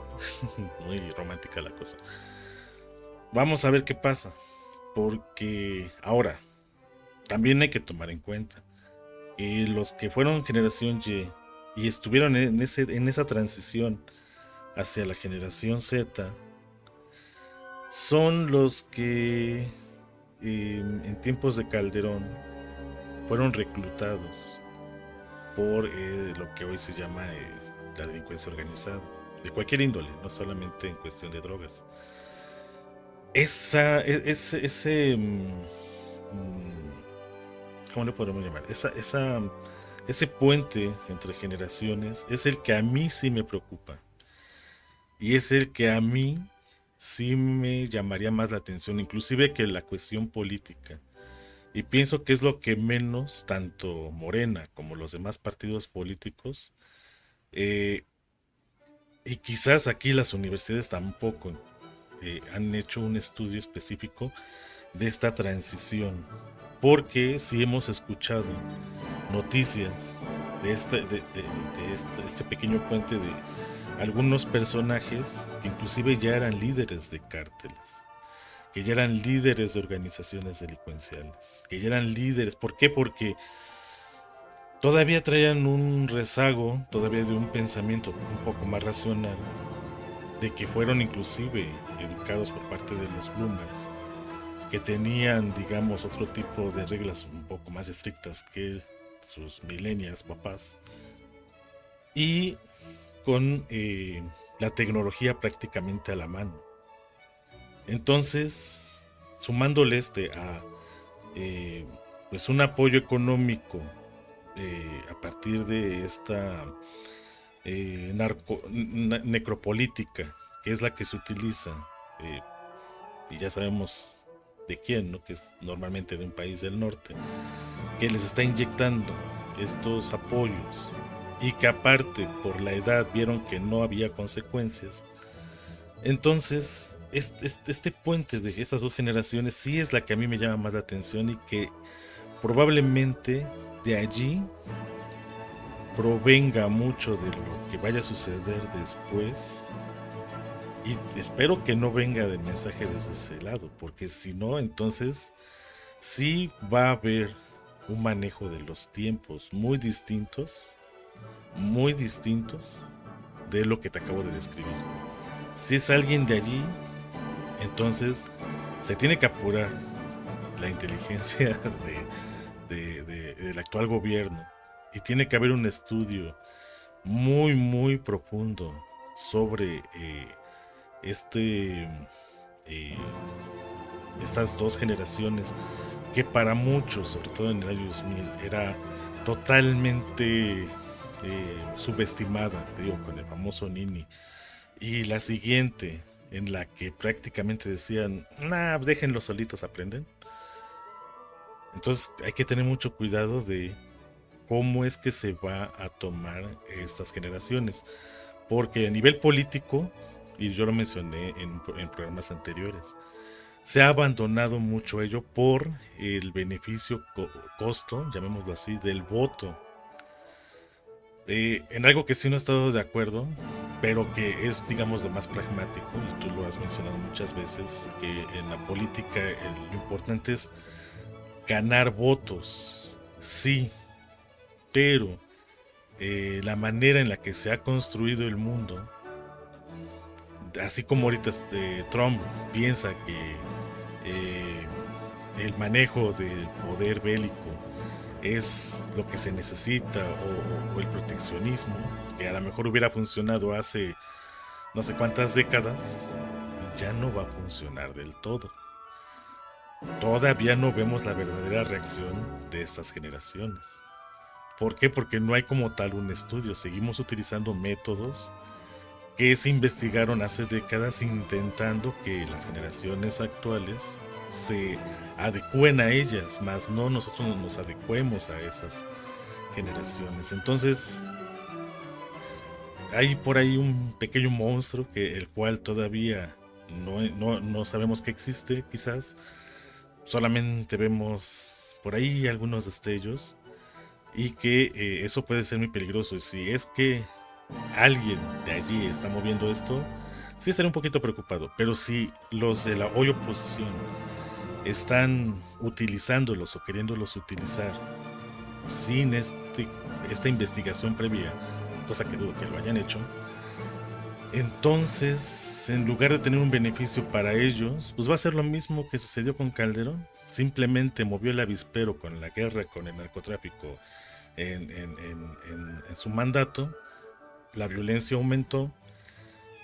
Muy romántica la cosa. Vamos a ver qué pasa, porque ahora también hay que tomar en cuenta los que fueron generación y estuvieron en esa transición hacia la generación Z son los que en tiempos de Calderón fueron reclutados por lo que hoy se llama la delincuencia organizada, de cualquier índole, no solamente en cuestión de drogas. Ese ¿cómo le podemos llamar? Ese puente entre generaciones es el que a mí sí me preocupa. Y es el que a mí sí me llamaría más la atención, inclusive que la cuestión política. Y pienso que es lo que menos, tanto Morena como los demás partidos políticos, eh, y quizás aquí las universidades tampoco, han hecho un estudio específico de esta transición. Porque si hemos escuchado noticias de este pequeño puente de algunos personajes que inclusive ya eran líderes de cárteles, que ya eran líderes de organizaciones delincuenciales, que ya eran líderes. ¿Por qué? Porque todavía traían un rezago, todavía de un pensamiento un poco más racional, de que fueron inclusive educados por parte de los Bloomers, que tenían, digamos, otro tipo de reglas un poco más estrictas que sus millennials papás, y con la tecnología prácticamente a la mano. Entonces, sumándole a eh, pues un apoyo económico a partir de esta necropolítica, que es la que se utiliza, eh, y ya sabemos de quién, ¿no? Que es normalmente de un país del norte, que les está inyectando estos apoyos y que aparte por la edad vieron que no había consecuencias. Entonces, este puente de esas dos generaciones sí es la que a mí me llama más la atención, y que probablemente de allí provenga mucho de lo que vaya a suceder después, y espero que no venga del mensaje desde ese lado, porque si no, entonces sí va a haber un manejo de los tiempos muy distintos de lo que te acabo de describir. Si es alguien de allí, entonces se tiene que apurar la inteligencia del actual gobierno, y tiene que haber un estudio muy, muy profundo sobre este eh, estas dos generaciones, que para muchos, sobre todo en el año 2000, era totalmente subestimada, te digo, con el famoso Nini. Y la siguiente, en la que prácticamente decían, nah, déjenlos solitos, aprenden. Entonces hay que tener mucho cuidado de cómo es que se va a tomar estas generaciones, porque a nivel político, y yo lo mencioné en programas anteriores, se ha abandonado mucho ello por el beneficio costo, llamémoslo así, del voto. En algo que sí no he estado de acuerdo, pero que es, digamos, lo más pragmático, y tú lo has mencionado muchas veces, que en la política lo importante es ganar votos, sí, pero la manera en la que se ha construido el mundo, así como ahorita Trump piensa que eh, el manejo del poder bélico es lo que se necesita, o el proteccionismo, que a lo mejor hubiera funcionado hace no sé cuántas décadas, ya no va a funcionar del todo. Todavía no vemos la verdadera reacción de estas generaciones. ¿Por qué? Porque no hay como tal un estudio. Seguimos utilizando métodos que se investigaron hace décadas, intentando que las generaciones actuales se adecúen a ellas, más no nosotros nos adecuemos a esas generaciones. Entonces, hay por ahí un pequeño monstruo el cual todavía no sabemos que existe, quizás. Solamente vemos por ahí algunos destellos, y que eso puede ser muy peligroso. Y si es que alguien de allí está moviendo esto, sí estaré un poquito preocupado. Pero si los de la hoy oposición están utilizándolos o queriéndolos utilizar sin esta investigación previa, cosa que dudo que lo hayan hecho, entonces en lugar de tener un beneficio para ellos, pues va a ser lo mismo que sucedió con Calderón. Simplemente movió el avispero con la guerra con el narcotráfico en su mandato, la violencia aumentó,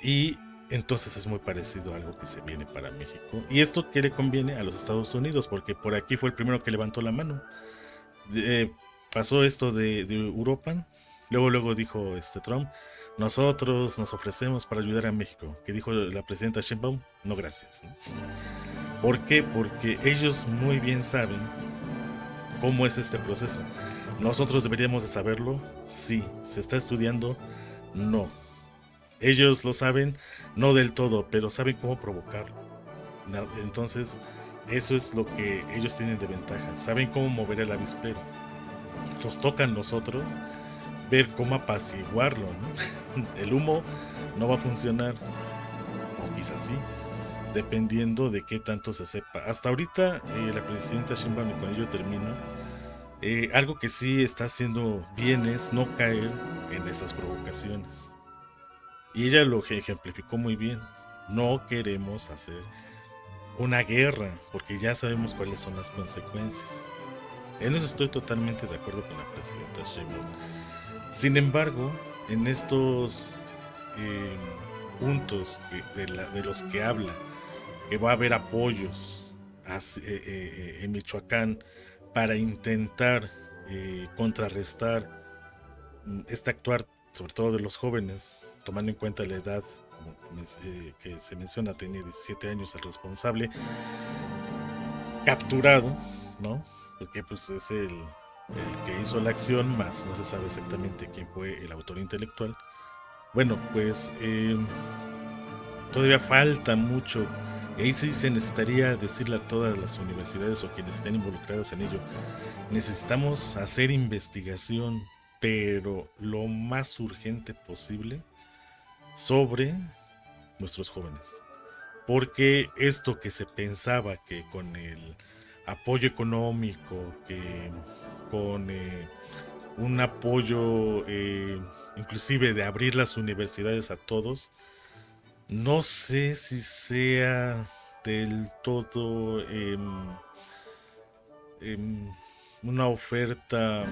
y entonces es muy parecido a algo que se viene para México. Y esto que le conviene a los Estados Unidos, porque por aquí fue el primero que levantó la mano. Pasó esto de Europa, luego dijo Trump, nosotros nos ofrecemos para ayudar a México. ¿Qué dijo la presidenta Sheinbaum? No, gracias, ¿no? ¿Por qué? Porque ellos muy bien saben ¿Cómo es este proceso? ¿Nosotros deberíamos de saberlo? Sí. ¿Se está estudiando? No. Ellos lo saben, no del todo, pero saben cómo provocarlo. Entonces, eso es lo que ellos tienen de ventaja. Saben cómo mover el avispero. Nos toca a nosotros ver cómo apaciguarlo, ¿no? El humo no va a funcionar, o quizás sí, dependiendo de qué tanto se sepa. Hasta ahorita, la presidenta Sheinbaum, y con ello termino, algo que sí está haciendo bien es no caer en esas provocaciones. Y ella lo ejemplificó muy bien. No queremos hacer una guerra, porque ya sabemos cuáles son las consecuencias. En eso estoy totalmente de acuerdo con la presidenta Sheinbaum. Sin embargo, en estos eh, puntos de los que habla, que va a haber apoyos en Michoacán para intentar contrarrestar este actuar, sobre todo de los jóvenes, tomando en cuenta la edad que se menciona, tenía 17 años el responsable, capturado, ¿no? Porque pues es el que hizo la acción, más no se sabe exactamente quién fue el autor intelectual. Bueno, pues todavía falta mucho. Y ahí sí se necesitaría decirle a todas las universidades o quienes estén involucradas en ello, necesitamos hacer investigación, pero lo más urgente posible sobre nuestros jóvenes. Porque esto que se pensaba que con el apoyo económico, que con un apoyo inclusive de abrir las universidades a todos, no sé si sea del todo una oferta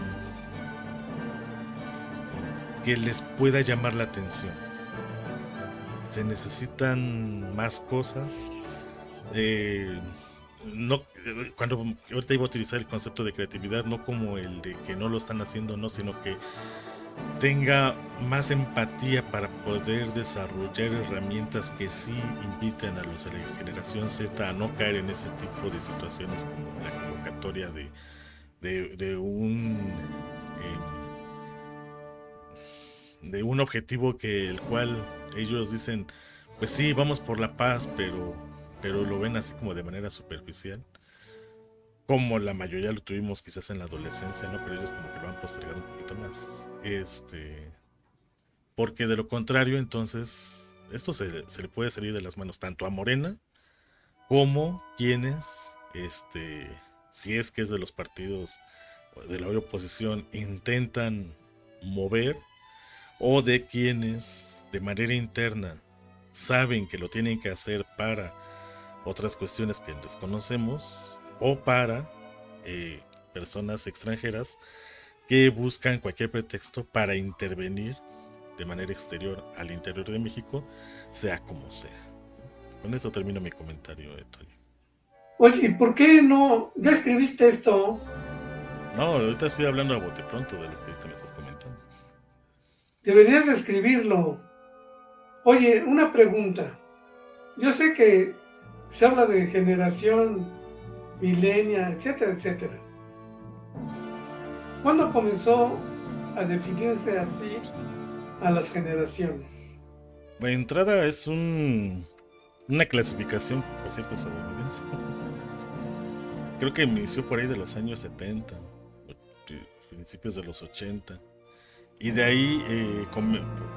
que les pueda llamar la atención. Se necesitan más cosas. No, cuando ahorita iba a utilizar el concepto de creatividad, no como el de que no lo están haciendo, no, sino que tenga más empatía para poder desarrollar herramientas que sí inviten a los de la generación Z a no caer en ese tipo de situaciones como la convocatoria eh, de un objetivo que el cual ellos dicen, pues sí, vamos por la paz, pero lo ven así como de manera superficial, como la mayoría lo tuvimos quizás en la adolescencia, ¿no? Pero ellos como que lo han postergado un poquito más. Porque de lo contrario, entonces, esto se le puede salir de las manos tanto a Morena como quienes, si es que es de los partidos de la oposición, intentan mover, o de quienes de manera interna saben que lo tienen que hacer para otras cuestiones que desconocemos, o para personas extranjeras que buscan cualquier pretexto para intervenir de manera exterior al interior de México, sea como sea. Con eso termino mi comentario, Toño. Oye, ¿y por qué no? ¿Ya escribiste esto? No, ahorita estoy hablando a bote pronto de lo que ahorita me estás comentando. Deberías escribirlo. Oye, una pregunta. Yo sé que se habla de generación milenia, etcétera, etcétera. ¿Cuándo comenzó a definirse así a las generaciones? La entrada es una clasificación, por cierto, estadounidense. Creo que inició por ahí de los años 70, principios de los 80. Y de ahí,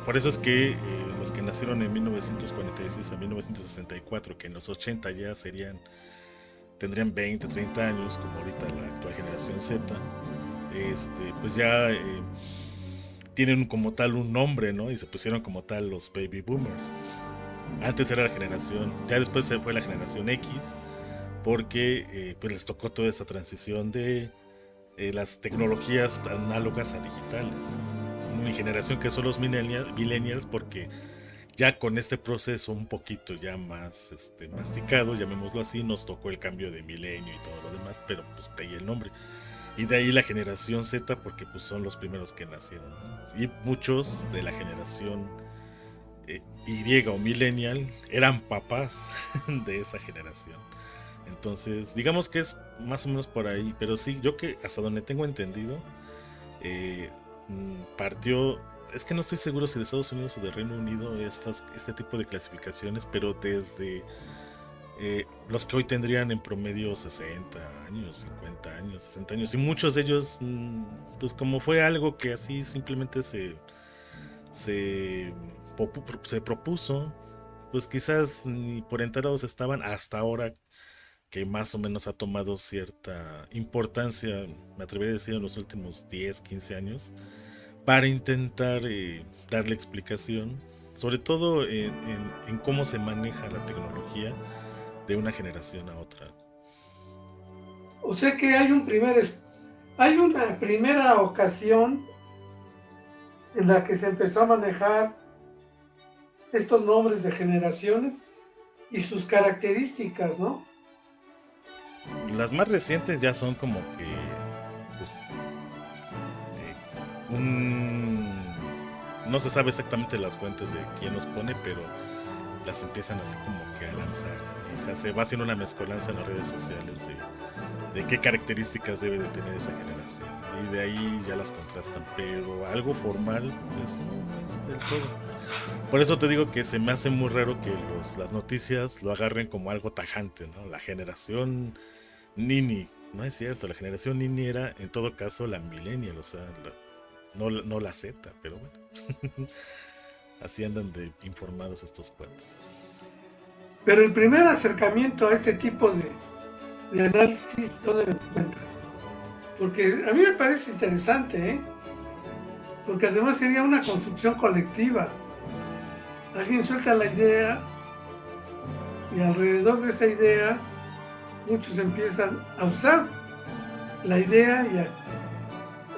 por eso es que los que nacieron en 1946 a 1964, que en los 80 ya tendrían 20, 30 años, como ahorita la actual generación Z, pues ya tienen como tal un nombre, ¿no? Y se pusieron como tal los baby boomers. Antes era la generación, ya después se fue la generación X, porque pues les tocó toda esa transición de las tecnologías análogas a digitales. Mi generación que son los millennials, porque ya con este proceso un poquito ya más masticado, llamémoslo así, nos tocó el cambio de milenio y todo lo demás, pero pues de ahí el nombre. Y de ahí la generación Z, porque pues son los primeros que nacieron, ¿no? Y muchos de la generación Y o millennial eran papás de esa generación. Entonces, digamos que es más o menos por ahí, pero sí, yo que hasta donde tengo entendido, eh, partió, es que no estoy seguro si de Estados Unidos o de Reino Unido este tipo de clasificaciones, pero desde los que hoy tendrían en promedio 60 años, 50 años, 60 años, y muchos de ellos, pues como fue algo que así simplemente se, se propuso, pues quizás ni por enterados estaban hasta ahora que más o menos ha tomado cierta importancia, me atrevería a decir en los últimos 10 15 años, para intentar darle explicación, sobre todo en cómo se maneja la tecnología de una generación a otra. O sea que hay una primera ocasión en la que se empezó a manejar estos nombres de generaciones y sus características, ¿no? Las más recientes ya son como que, pues, un... no se sabe exactamente las fuentes de quién los pone, pero las empiezan así como que a lanzar. Y va haciendo una mezcolanza en las redes sociales de qué características debe de tener esa generación. Y de ahí ya las contrastan, pero algo formal, pues no es del todo. Por eso te digo que se me hace muy raro que las noticias lo agarren como algo tajante, ¿no? La generación Nini. No es cierto, la generación Nini era en todo caso la millennial, o sea, no la Z, pero bueno. Así andan de informados estos cuates. Pero el primer acercamiento a este tipo de análisis, ¿dónde lo encuentras? Porque a mí me parece interesante, ¿eh? Porque además sería una construcción colectiva. Alguien suelta la idea y alrededor de esa idea muchos empiezan a usar la idea y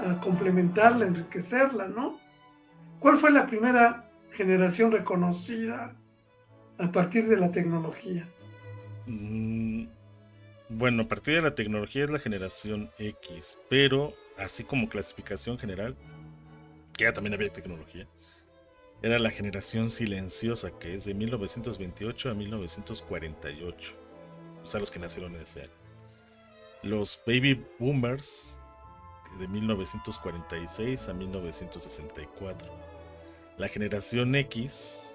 a complementarla, enriquecerla, ¿no? ¿Cuál fue la primera generación reconocida a partir de la tecnología? Mm, bueno, a partir de la tecnología es la generación X, pero así como clasificación general, que ya también había tecnología, era la generación silenciosa, que es de 1928 a 1948. O sea, los que nacieron en ese año. Los baby boomers, de 1946 a 1964. La generación X,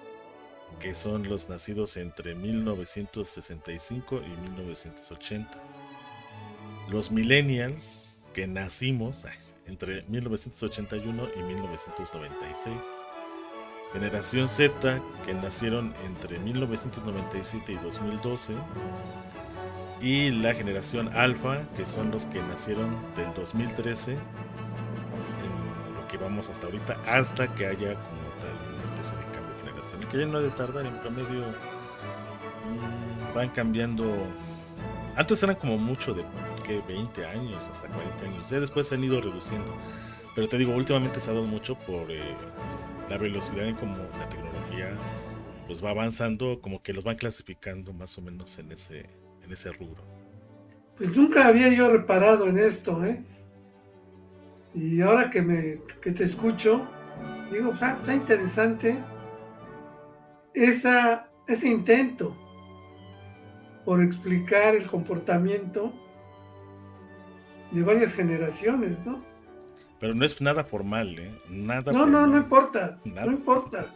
que son los nacidos entre 1965 y 1980. Los millennials, que nacimos entre 1981 y 1996. Generación Z, que nacieron entre 1997 y 2012. Y la generación Alpha, que son los que nacieron del 2013, en lo que vamos hasta ahorita, hasta que haya como tal una especie de cambio de generación. Y que ya no ha de tardar, en promedio van cambiando. Antes eran como mucho de que 20 años hasta 40 años, ya después se han ido reduciendo. Pero te digo, últimamente se ha dado mucho por la velocidad en cómo la tecnología pues va avanzando, como que los van clasificando más o menos en ese rubro. Pues nunca había yo reparado en esto, ¿eh? Y ahora que te escucho, digo, pues, está interesante ese intento por explicar el comportamiento de varias generaciones, ¿no? Pero no es nada formal, ¿eh? Nada No, no, no formal. importa, no Nada. importa.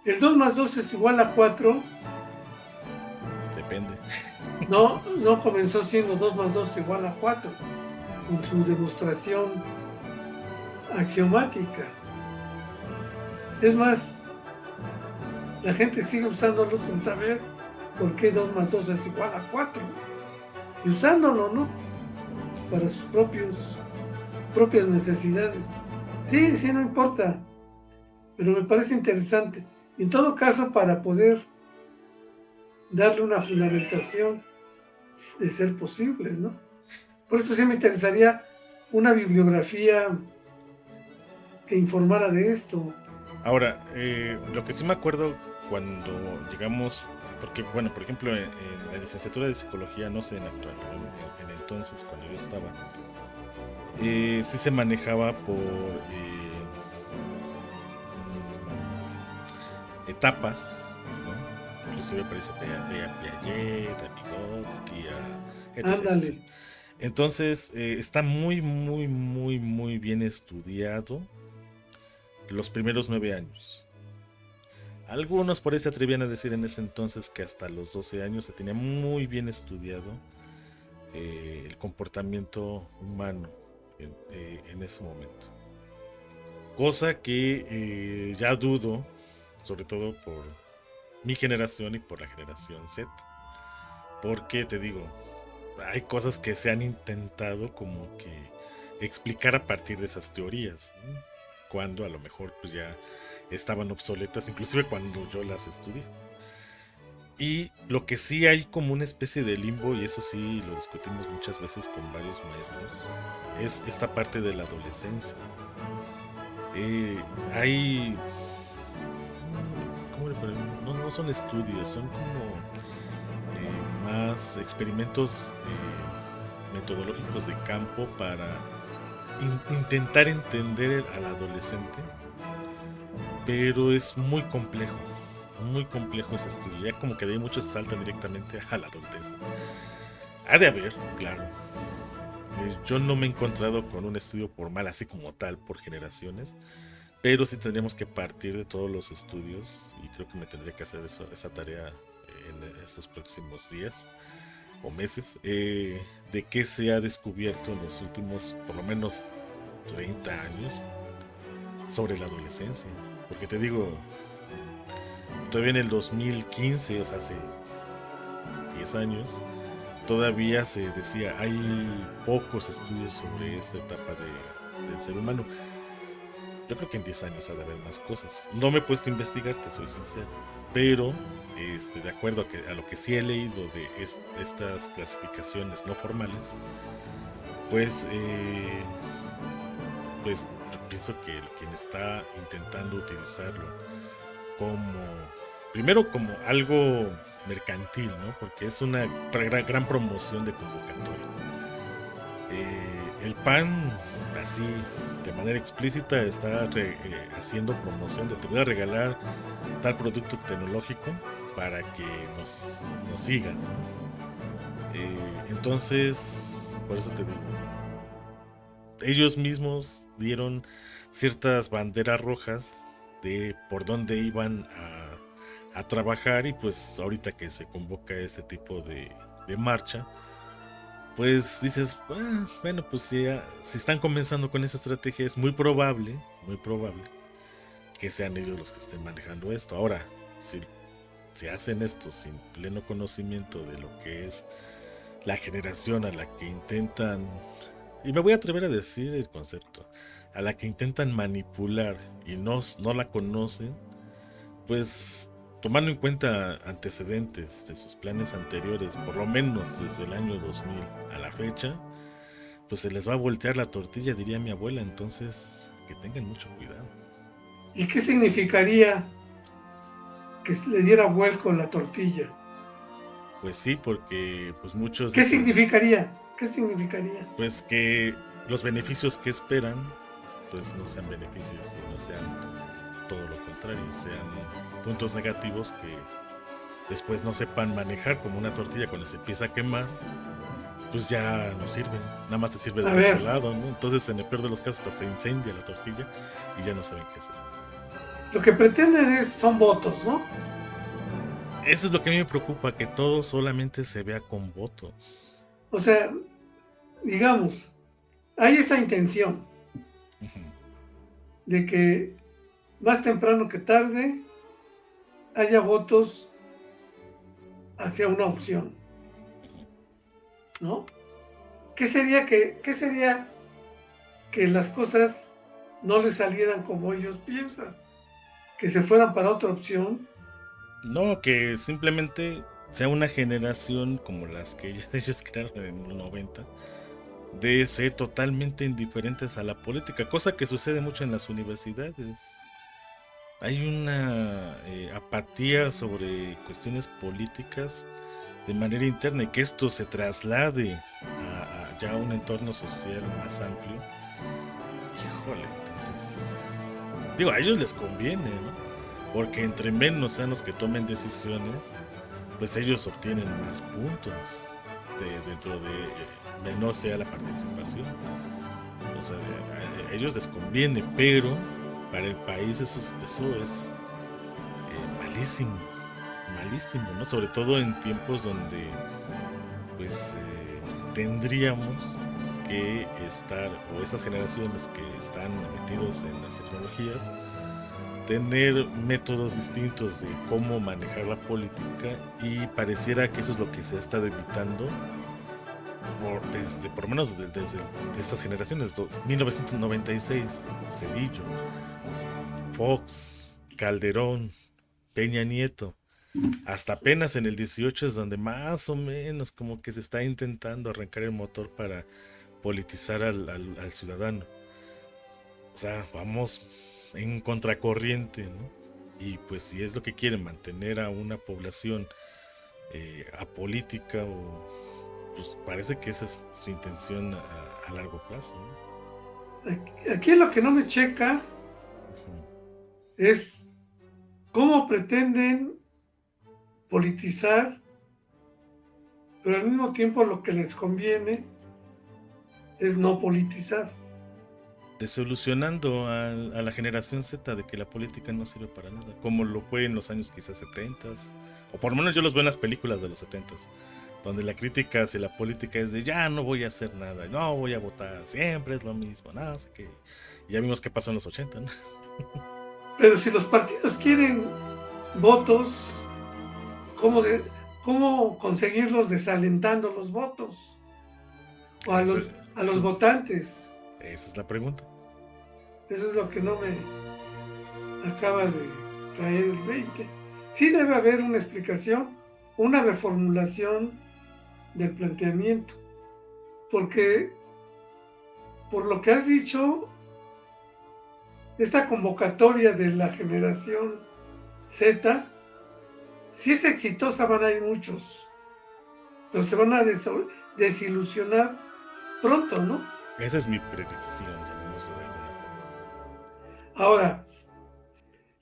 El 2 más 2 es igual a 4. Depende. No, no comenzó siendo 2 más 2 igual a 4 con su demostración axiomática. Es más, la gente sigue usándolo sin saber por qué 2 más 2 es igual a 4. Y usándolo, ¿no? Para sus propias necesidades. Sí, sí, no importa. Pero me parece interesante. En todo caso, para poder darle una fundamentación de ser posible, ¿no? Por eso sí me interesaría una bibliografía que informara de esto. Ahora, lo que sí me acuerdo cuando llegamos, porque, bueno, por ejemplo, en la licenciatura de psicología, no sé en actual, pero en entonces, cuando yo estaba, sí se manejaba por etapas, ¿no? inclusive parece a Piaget, a Vygotsky, etc. Ándale. Entonces, está muy, muy, muy, muy bien estudiado los primeros 9 años. Algunos por ahí se atrevían a decir en ese entonces que hasta los 12 años se tenía muy bien estudiado el comportamiento humano en ese momento. Cosa que ya dudo, sobre todo por mi generación y por la generación Z. Porque te digo, hay cosas que se han intentado como que explicar a partir de esas teorías, ¿no? Cuando a lo mejor pues ya estaban obsoletas, inclusive cuando yo las estudié. Y lo que sí hay como una especie de limbo, y eso sí lo discutimos muchas veces con varios maestros, es esta parte de la adolescencia. Hay... ¿Cómo le ponemos? No, no son estudios, son como más experimentos metodológicos de campo para intentar entender al adolescente, pero es muy complejo ese estudio, ya como que de ahí muchos se saltan directamente a la adultez. Ha de haber, claro. Yo no me he encontrado con un estudio formal así como tal por generaciones, pero sí tendríamos que partir de todos los estudios y creo que me tendría que hacer esa tarea en estos próximos días o meses, de qué se ha descubierto en los últimos por lo menos 30 años sobre la adolescencia. Porque te digo, todavía en el 2015, o sea, hace 10 años, todavía se decía, hay pocos estudios sobre esta etapa del ser humano. Yo creo que en 10 años ha de haber más cosas. No me he puesto a investigar, te soy sincero. Pero, de acuerdo a lo que sí he leído de estas clasificaciones no formales, pues, pues yo pienso que quien está intentando utilizarlo como, primero como algo mercantil, ¿no? Porque es una gran promoción de convocatoria. El PAN, así, de manera explícita, está haciendo promoción de te voy a regalar tal producto tecnológico para que nos sigas, ¿no? Entonces, por eso te digo, ellos mismos dieron ciertas banderas rojas de por dónde iban a trabajar y pues ahorita que se convoca ese tipo de marcha, pues dices, bueno, pues si están comenzando con esa estrategia es muy probable que sean ellos los que estén manejando esto. Ahora, si hacen esto sin pleno conocimiento de lo que es la generación a la que intentan, y me voy a atrever a decir el concepto, a la que intentan manipular y no la conocen, pues tomando en cuenta antecedentes de sus planes anteriores, por lo menos desde el año 2000 a la fecha, pues se les va a voltear la tortilla, diría mi abuela, entonces que tengan mucho cuidado. ¿Y qué significaría que le diera vuelco la tortilla? Pues sí, porque pues muchos ¿Qué dicen, significaría? ¿Qué significaría? pues que los beneficios que esperan, pues no sean beneficios y no sean todo lo contrario, sean puntos negativos que después no sepan manejar, como una tortilla cuando se empieza a quemar, pues ya no sirve, nada más te sirve A del otro ver, lado, ¿no? Entonces en el peor de los casos hasta se incendia la tortilla y ya no saben qué hacer. lo que pretenden son votos, ¿no? Eso es lo que a mí me preocupa, que todo solamente se vea con votos. O sea, digamos, hay esa intención Ujú. de que más temprano que tarde haya votos hacia una opción, ¿no? ¿Qué sería que las cosas no les salieran como ellos piensan? Que se fueran para otra opción. No, que simplemente sea una generación como las que ellos crearon en los 90, de ser totalmente indiferentes a la política, cosa que sucede mucho en las universidades. Hay una apatía sobre cuestiones políticas de manera interna y que esto se traslade a ya un entorno social más amplio. Híjole, entonces, digo, a ellos les conviene, ¿no? porque entre menos sean los que tomen decisiones, pues ellos obtienen más puntos dentro de menor sea la participación. O sea, a ellos les conviene, pero para el país eso es malísimo, malísimo, ¿no? Sobre todo en tiempos donde pues tendríamos que estar, o esas generaciones que están metidos en las tecnologías, tener métodos distintos de cómo manejar la política, y pareciera que eso es lo que se está evitando por lo menos desde estas generaciones. 1996, Cedillo, Fox, Calderón, Peña Nieto, hasta apenas en el 18 es donde más o menos como que se está intentando arrancar el motor para politizar al ciudadano. O sea, vamos en contracorriente, ¿no? Y pues si es lo que quieren, mantener a una población apolítica, pues parece que esa es su intención a largo plazo, ¿no? Aquí lo que no me checa es cómo pretenden politizar, pero al mismo tiempo lo que les conviene es no politizar. Desolucionando a la generación Z de que la política no sirve para nada, como lo fue en los años quizás 70, o por lo menos yo los veo en las películas de los 70, donde la crítica hacia la política es de ya no voy a hacer nada, no voy a votar, siempre es lo mismo, no sé qué. Y ya vimos qué pasó en los 80, ¿no? Pero si los partidos quieren votos, ¿cómo conseguirlos desalentando los votos? O a los votantes. Esa es la pregunta. Eso es lo que no me acaba de caer el 20. Sí debe haber una explicación, una reformulación del planteamiento, porque por lo que has dicho, esta convocatoria de la generación Z, si es exitosa van a ir muchos, pero se van a desilusionar pronto, ¿no? Esa es mi predicción, llamémoslo de alguna forma. Ahora,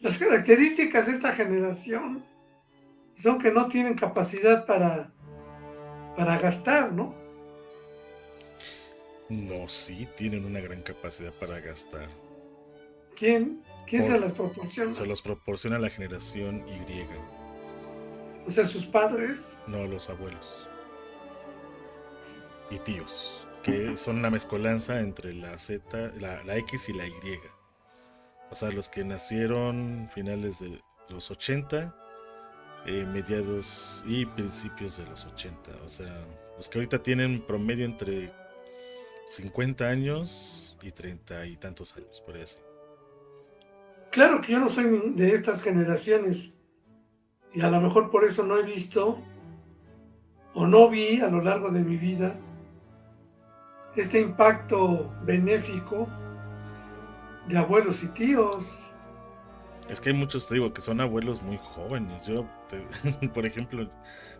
las características de esta generación son que no tienen capacidad para gastar, ¿no? No, sí tienen una gran capacidad para gastar. ¿Quién se las proporciona? Se los proporciona la generación Y. O sea, sus padres. No, los abuelos y tíos, que son una mezcolanza entre la Z, la X y la Y. O sea, los que nacieron finales de los 80, mediados y principios de los 80. O sea, los que ahorita tienen promedio entre 50 años y 30 y tantos años, por así. Claro que yo no soy de estas generaciones y a lo mejor por eso no he visto o no vi a lo largo de mi vida este impacto benéfico de abuelos y tíos. Es que hay muchos, te digo, que son abuelos muy jóvenes. Yo, por ejemplo,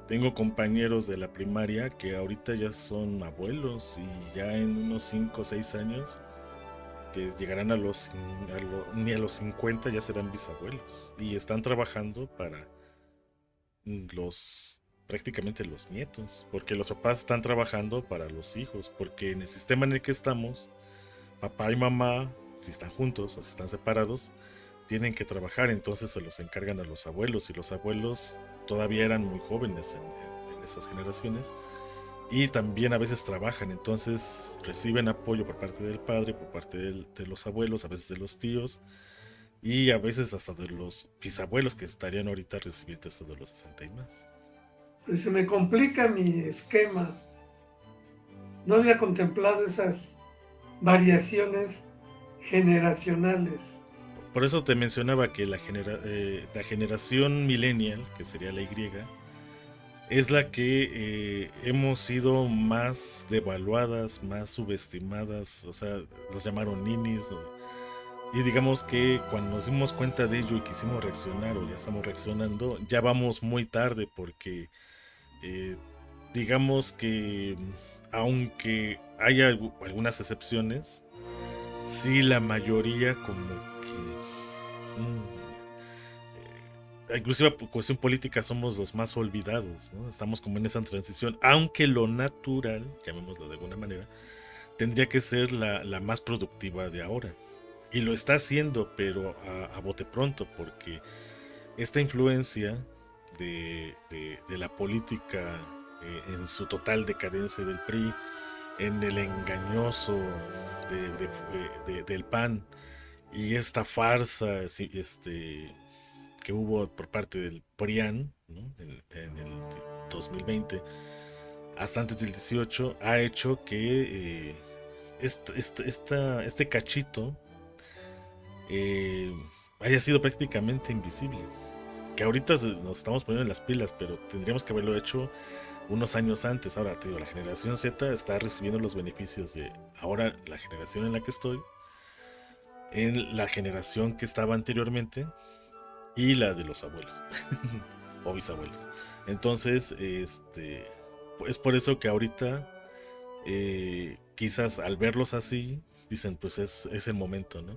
tengo compañeros de la primaria que ahorita ya son abuelos, y ya en unos 5 o 6 años, que llegarán ni a los 50 ya serán bisabuelos. Y están trabajando para prácticamente los nietos, porque los papás están trabajando para los hijos, porque en el sistema en el que estamos, papá y mamá, si están juntos o si están separados, tienen que trabajar, entonces se los encargan a los abuelos, y los abuelos todavía eran muy jóvenes en esas generaciones, y también a veces trabajan, entonces reciben apoyo por parte del padre, por parte de los abuelos, a veces de los tíos, y a veces hasta de los bisabuelos, que estarían ahorita recibiendo esto de los 60 y más. Pues se me complica mi esquema. No había contemplado esas variaciones generacionales. Por eso te mencionaba que la generación millennial, que sería la Y, es la que hemos sido más devaluadas, más subestimadas. O sea, los llamaron ninis, ¿no? Y digamos que cuando nos dimos cuenta de ello y quisimos reaccionar, o ya estamos reaccionando, ya vamos muy tarde, porque eh, digamos que aunque haya algunas excepciones, sí, la mayoría como que inclusive por cuestión política somos los más olvidados, ¿no? Estamos como en esa transición, aunque lo natural, llamémoslo de alguna manera, tendría que ser la más productiva de ahora. Y lo está haciendo, pero a bote pronto, porque esta influencia de la política en su total decadencia del PRI, en el engañoso del PAN y esta farsa que hubo por parte del PRIAN, ¿no? en el 2020 hasta antes del 18 ha hecho que este cachito eh, haya sido prácticamente invisible. Que ahorita nos estamos poniendo en las pilas, pero tendríamos que haberlo hecho unos años antes. Ahora te digo, la generación Z está recibiendo los beneficios de ahora la generación en la que estoy, en la generación que estaba anteriormente y la de los abuelos o bisabuelos. Entonces, es por eso que ahorita quizás al verlos así dicen pues es el momento, ¿no?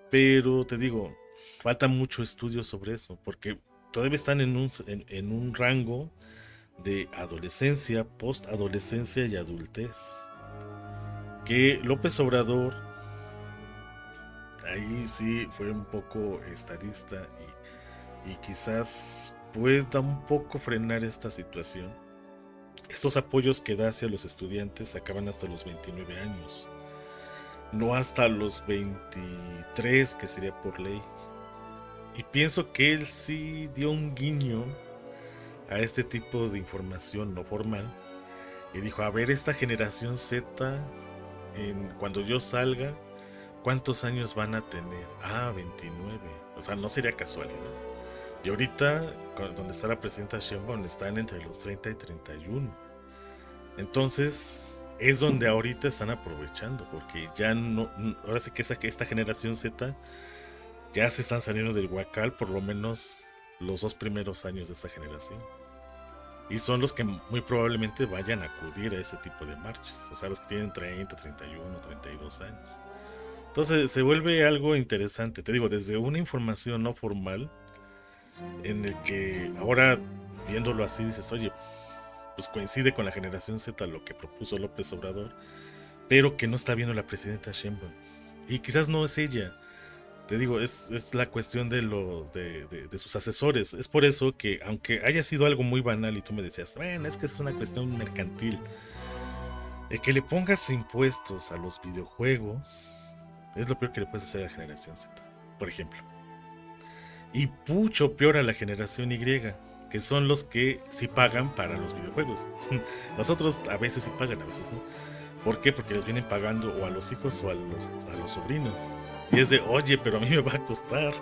Pero te digo, falta mucho estudio sobre eso, porque todavía están en un rango de adolescencia, postadolescencia y adultez. Que López Obrador, ahí sí fue un poco estadista y quizás pueda un poco frenar esta situación. Estos apoyos que da hacia los estudiantes acaban hasta los 29 años, no hasta los 23, que sería por ley. Y pienso que él sí dio un guiño a este tipo de información no formal y dijo, a ver, esta generación Z, cuando yo salga, ¿cuántos años van a tener? Ah, 29. O sea, no sería casualidad. Y ahorita, donde está la presidenta Sheinbaum, están entre los 30 y 31. Entonces, es donde ahorita están aprovechando, porque ya no, ahora sí que esta generación Z ya se están saliendo del huacal, por lo menos los 2 primeros años de esta generación. Y son los que muy probablemente vayan a acudir a ese tipo de marchas. O sea, los que tienen 30, 31, 32 años. Entonces se vuelve algo interesante. Te digo, desde una información no formal, en el que ahora viéndolo así dices, oye, pues coincide con la generación Z lo que propuso López Obrador, pero que no está viendo la presidenta Sheinbaum. Y quizás no es ella. Te digo, es la cuestión de sus asesores. Es por eso que, aunque haya sido algo muy banal y tú me decías, bueno, es que es una cuestión mercantil, el que le pongas impuestos a los videojuegos es lo peor que le puedes hacer a la generación Z, por ejemplo. Y mucho peor a la generación Y, que son los que sí pagan para los videojuegos. Los otros a veces sí pagan, a veces no. ¿Por qué? Porque les vienen pagando o a los hijos o a los sobrinos. Y es de, oye, pero a mí me va a costar.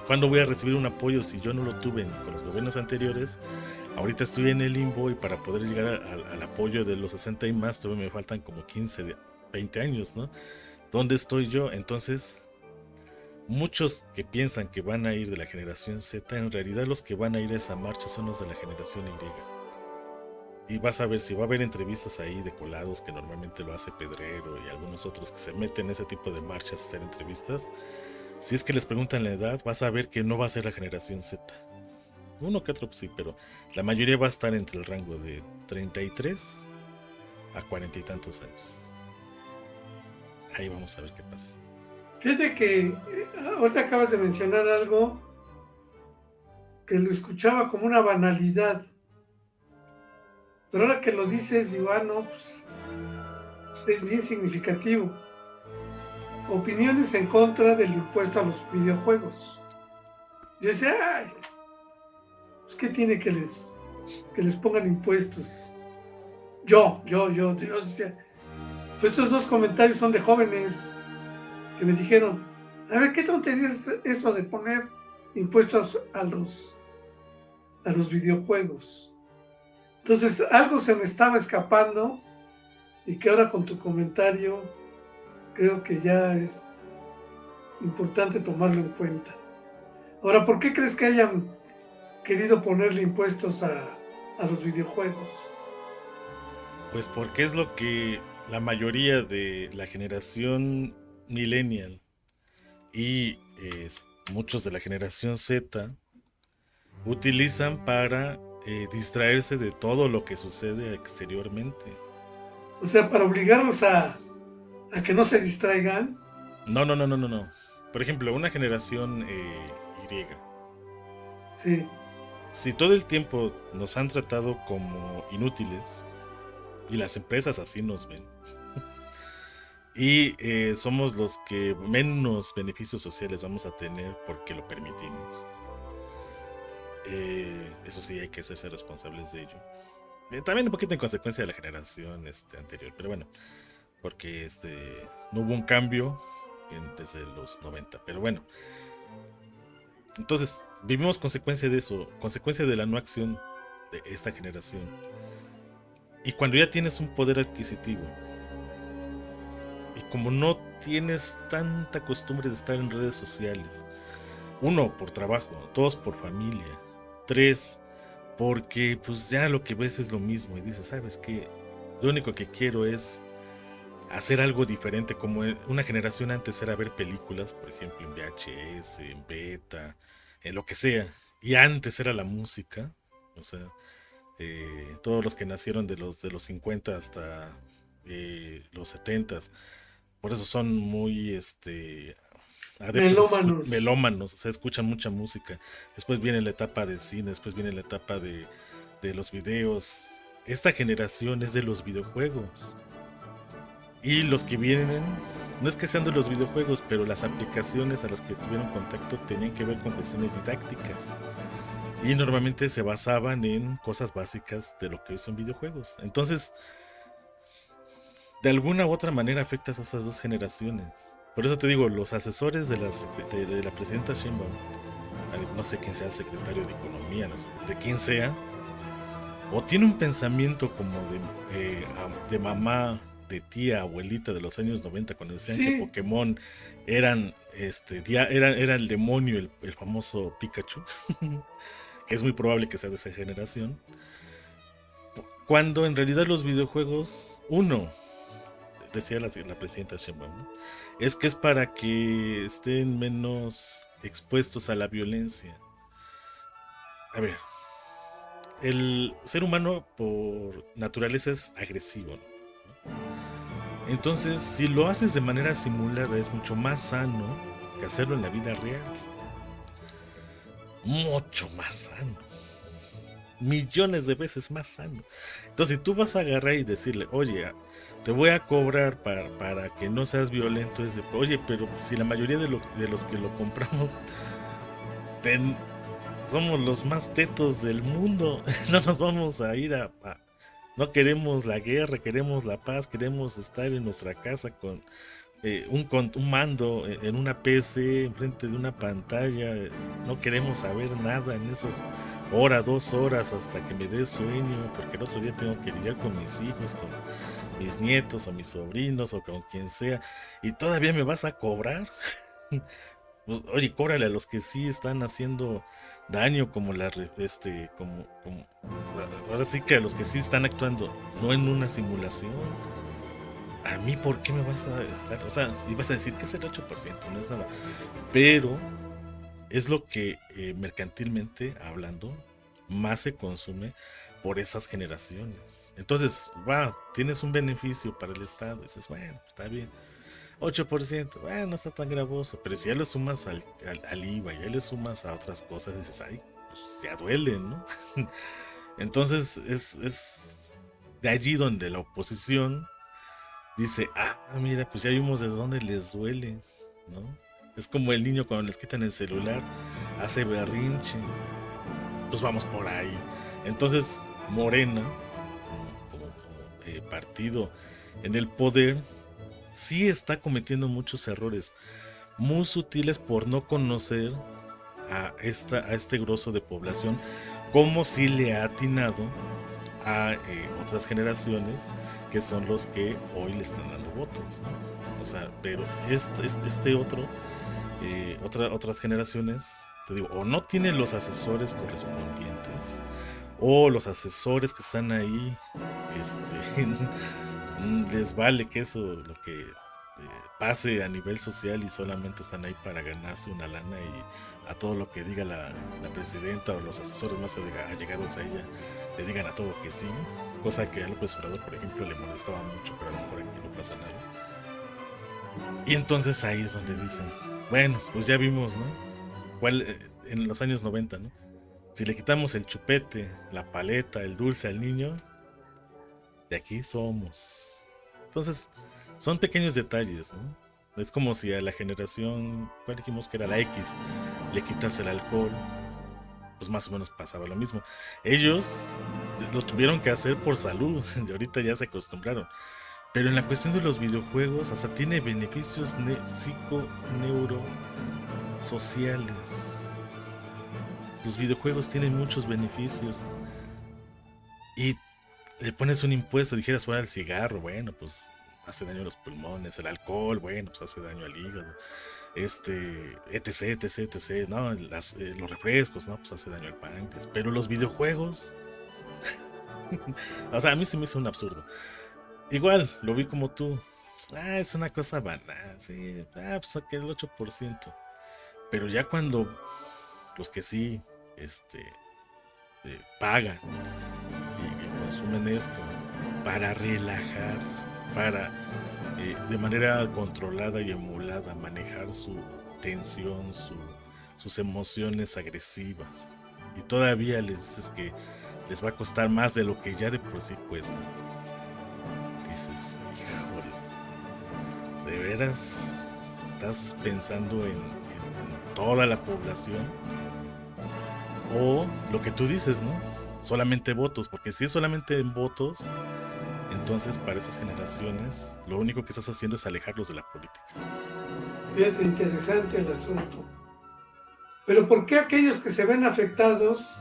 ¿Cuándo voy a recibir un apoyo si yo no lo tuve con los gobiernos anteriores? Ahorita estoy en el limbo y para poder llegar al apoyo de los 60 y más, todavía me faltan como 15, 20 años, ¿no? ¿Dónde estoy yo? Entonces, muchos que piensan que van a ir de la generación Z, en realidad los que van a ir a esa marcha son los de la generación Y. Y vas a ver si va a haber entrevistas ahí de colados, que normalmente lo hace Pedrero y algunos otros que se meten en ese tipo de marchas a hacer entrevistas. Si es que les preguntan la edad, vas a ver que no va a ser la generación Z. Uno que otro pues sí, pero la mayoría va a estar entre el rango de 33 a 40 y tantos años. Ahí vamos a ver qué pasa. Fíjate que ahorita acabas de mencionar algo que lo escuchaba como una banalidad, pero ahora que lo dices, digo, no, pues es bien significativo. Opiniones en contra del impuesto a los videojuegos. Yo decía, ay, pues qué tiene que les pongan impuestos. Yo decía, pues estos dos comentarios son de jóvenes que me dijeron, a ver, ¿qué tontería es eso de poner impuestos a los videojuegos? Entonces, algo se me estaba escapando y que ahora con tu comentario creo que ya es importante tomarlo en cuenta. Ahora, ¿por qué crees que hayan querido ponerle impuestos a los videojuegos? Pues porque es lo que la mayoría de la generación millennial y muchos de la generación Z utilizan para distraerse de todo lo que sucede exteriormente. O sea, para obligarlos a que no se distraigan. No, no, no, no, no, no. Por ejemplo, una generación Y. Sí, Si todo el tiempo nos han tratado como inútiles, y las empresas así nos ven, y somos los que menos beneficios sociales vamos a tener porque lo permitimos. Eso sí, hay que hacerse responsables de ello. También un poquito en consecuencia de la generación anterior, pero bueno, porque no hubo un cambio desde los 90, pero bueno. Entonces, vivimos consecuencia de eso, consecuencia de la no acción de esta generación. Y cuando ya tienes un poder adquisitivo, y como no tienes tanta costumbre de estar en redes sociales, uno, por trabajo, dos, por familia, tres, porque pues ya lo que ves es lo mismo y dices, ¿sabes qué? Lo único que quiero es hacer algo diferente, como una generación antes era ver películas, por ejemplo, en VHS, en beta, en lo que sea, y antes era la música, o sea, todos los que nacieron de los 50 hasta los 70, por eso son muy adeptos, melómanos. melómanos, o sea, escuchan mucha música. Después viene la etapa del cine, después viene la etapa de los videos. Esta generación es de los videojuegos. Y los que vienen, no es que sean de los videojuegos, pero las aplicaciones a las que estuvieron en contacto tenían que ver con cuestiones didácticas. Y normalmente se basaban en cosas básicas de lo que hoy son videojuegos. Entonces, de alguna u otra manera afectas a esas dos generaciones. Por eso te digo, los asesores de la presidenta Sheinbaum, no sé quién sea secretario de Economía, no sé, de quién sea, o tiene un pensamiento como de mamá, de tía, abuelita de los años 90, cuando decían que Sí, Pokémon era el demonio, el famoso Pikachu, que es muy probable que sea de esa generación, cuando en realidad los videojuegos, uno, decía la presidenta Sheinbaum, ¿no? Es que es para que estén menos expuestos a la violencia. A ver, el ser humano por naturaleza es agresivo, ¿no? Entonces, si lo haces de manera simulada, es mucho más sano que hacerlo en la vida real. Mucho más sano. Millones de veces más sano. Entonces, si tú vas a agarrar y decirle, oye, te voy a cobrar para que no seas violento, es de, oye, pero si la mayoría de los que lo compramos ten- somos los más tetos del mundo, no nos vamos a ir no queremos la guerra, queremos la paz, queremos estar en nuestra casa con un mando en una PC, enfrente de una pantalla. No queremos saber nada en esas horas, 2 horas, hasta que me dé sueño, porque el otro día tengo que lidiar con mis hijos, con mis nietos o mis sobrinos o con quien sea. Y todavía me vas a cobrar. Pues, oye, cóbrale a los que sí están haciendo daño, como ahora sí que a los que sí están actuando, no en una simulación. A mí, ¿por qué me vas a estar? O sea, ibas a decir que es el 8%, no es nada. Pero es lo que mercantilmente hablando más se consume por esas generaciones. Entonces, va, tienes un beneficio para el Estado, dices, bueno, está bien. 8%, bueno, no está tan gravoso, pero si ya lo sumas al IVA, ya le sumas a otras cosas, dices, ay, pues ya duele, ¿no? Entonces es de allí donde la oposición dice, mira, pues ya vimos desde dónde les duele, ¿no? Es como el niño cuando les quitan el celular, hace berrinche, pues vamos por ahí. Entonces, Morena, como partido en el poder, sí está cometiendo muchos errores muy sutiles por no conocer a este grosso de población, como si le ha atinado a otras generaciones que son los que hoy le están dando votos, ¿no? O sea, pero este otro, otras generaciones, te digo, o no tienen los asesores correspondientes, o los asesores que están ahí, les vale que eso, lo que pase a nivel social y solamente están ahí para ganarse una lana y a todo lo que diga la presidenta o los asesores más allegados a ella le digan a todo que sí, cosa que a López Obrador, por ejemplo, le molestaba mucho, pero a lo mejor aquí no pasa nada. Y entonces ahí es donde dicen, bueno, pues ya vimos, ¿no? En los años 90, ¿no? Si le quitamos el chupete, la paleta, el dulce al niño, de aquí somos. Entonces, son pequeños detalles, ¿no? Es como si a la generación, ¿cuál dijimos que era la X? Le quitas el alcohol, pues más o menos pasaba lo mismo. Ellos lo tuvieron que hacer por salud, y ahorita ya se acostumbraron. Pero en la cuestión de los videojuegos, hasta tiene beneficios psico-neurosociales. Los videojuegos tienen muchos beneficios. Y le pones un impuesto, dijeras, fuera el cigarro, bueno, pues hace daño a los pulmones, el alcohol, bueno, pues hace daño al hígado, etc, no, los refrescos, no, pues hace daño al páncreas, pero los videojuegos, o sea, a mí se me hizo un absurdo. Igual, lo vi como tú, es una cosa banal, sí, pues aquí el 8%, pero ya cuando los que sí, pagan y consumen esto para relajarse, para de manera controlada y emulada manejar su tensión, sus emociones agresivas. Y todavía les dices que les va a costar más de lo que ya de por sí cuesta. Dices, híjole, ¿de veras estás pensando en toda la población? O lo que tú dices, ¿no? Solamente votos, porque si es solamente en votos, entonces para esas generaciones lo único que estás haciendo es alejarlos de la política. Fíjate, interesante el asunto. Pero ¿por qué aquellos que se ven afectados?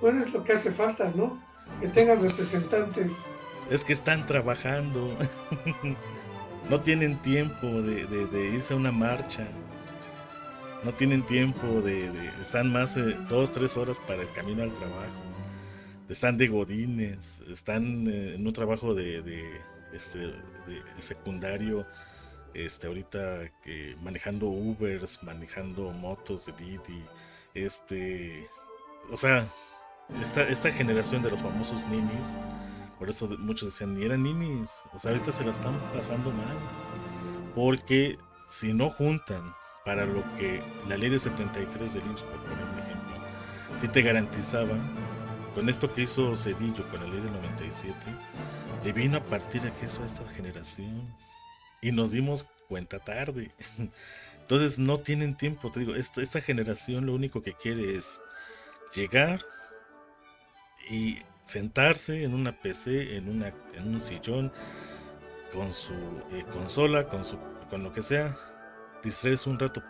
Bueno, es lo que hace falta, ¿no? Que Pues tengan representantes. es que están trabajando, no tienen tiempo de irse a una marcha, no tienen tiempo están más 2, 3 horas para el camino al trabajo, están de godines, están en un trabajo de secundario, ahorita que manejando Ubers, manejando motos de Didi, o sea, esta generación de los famosos ninis, por eso muchos decían, ni eran ninis, o sea, ahorita se la están pasando mal, porque si no juntan para lo que la ley de 73 del IMSS, por poner un ejemplo, si te garantizaba, con esto que hizo Cedillo con la ley del 97, le vino a partir a queso a esta generación y nos dimos cuenta tarde. Entonces no tienen tiempo, te digo, esta generación lo único que quiere es llegar y sentarse en una PC, en un sillón, con su consola, con lo que sea, distraerse un rato.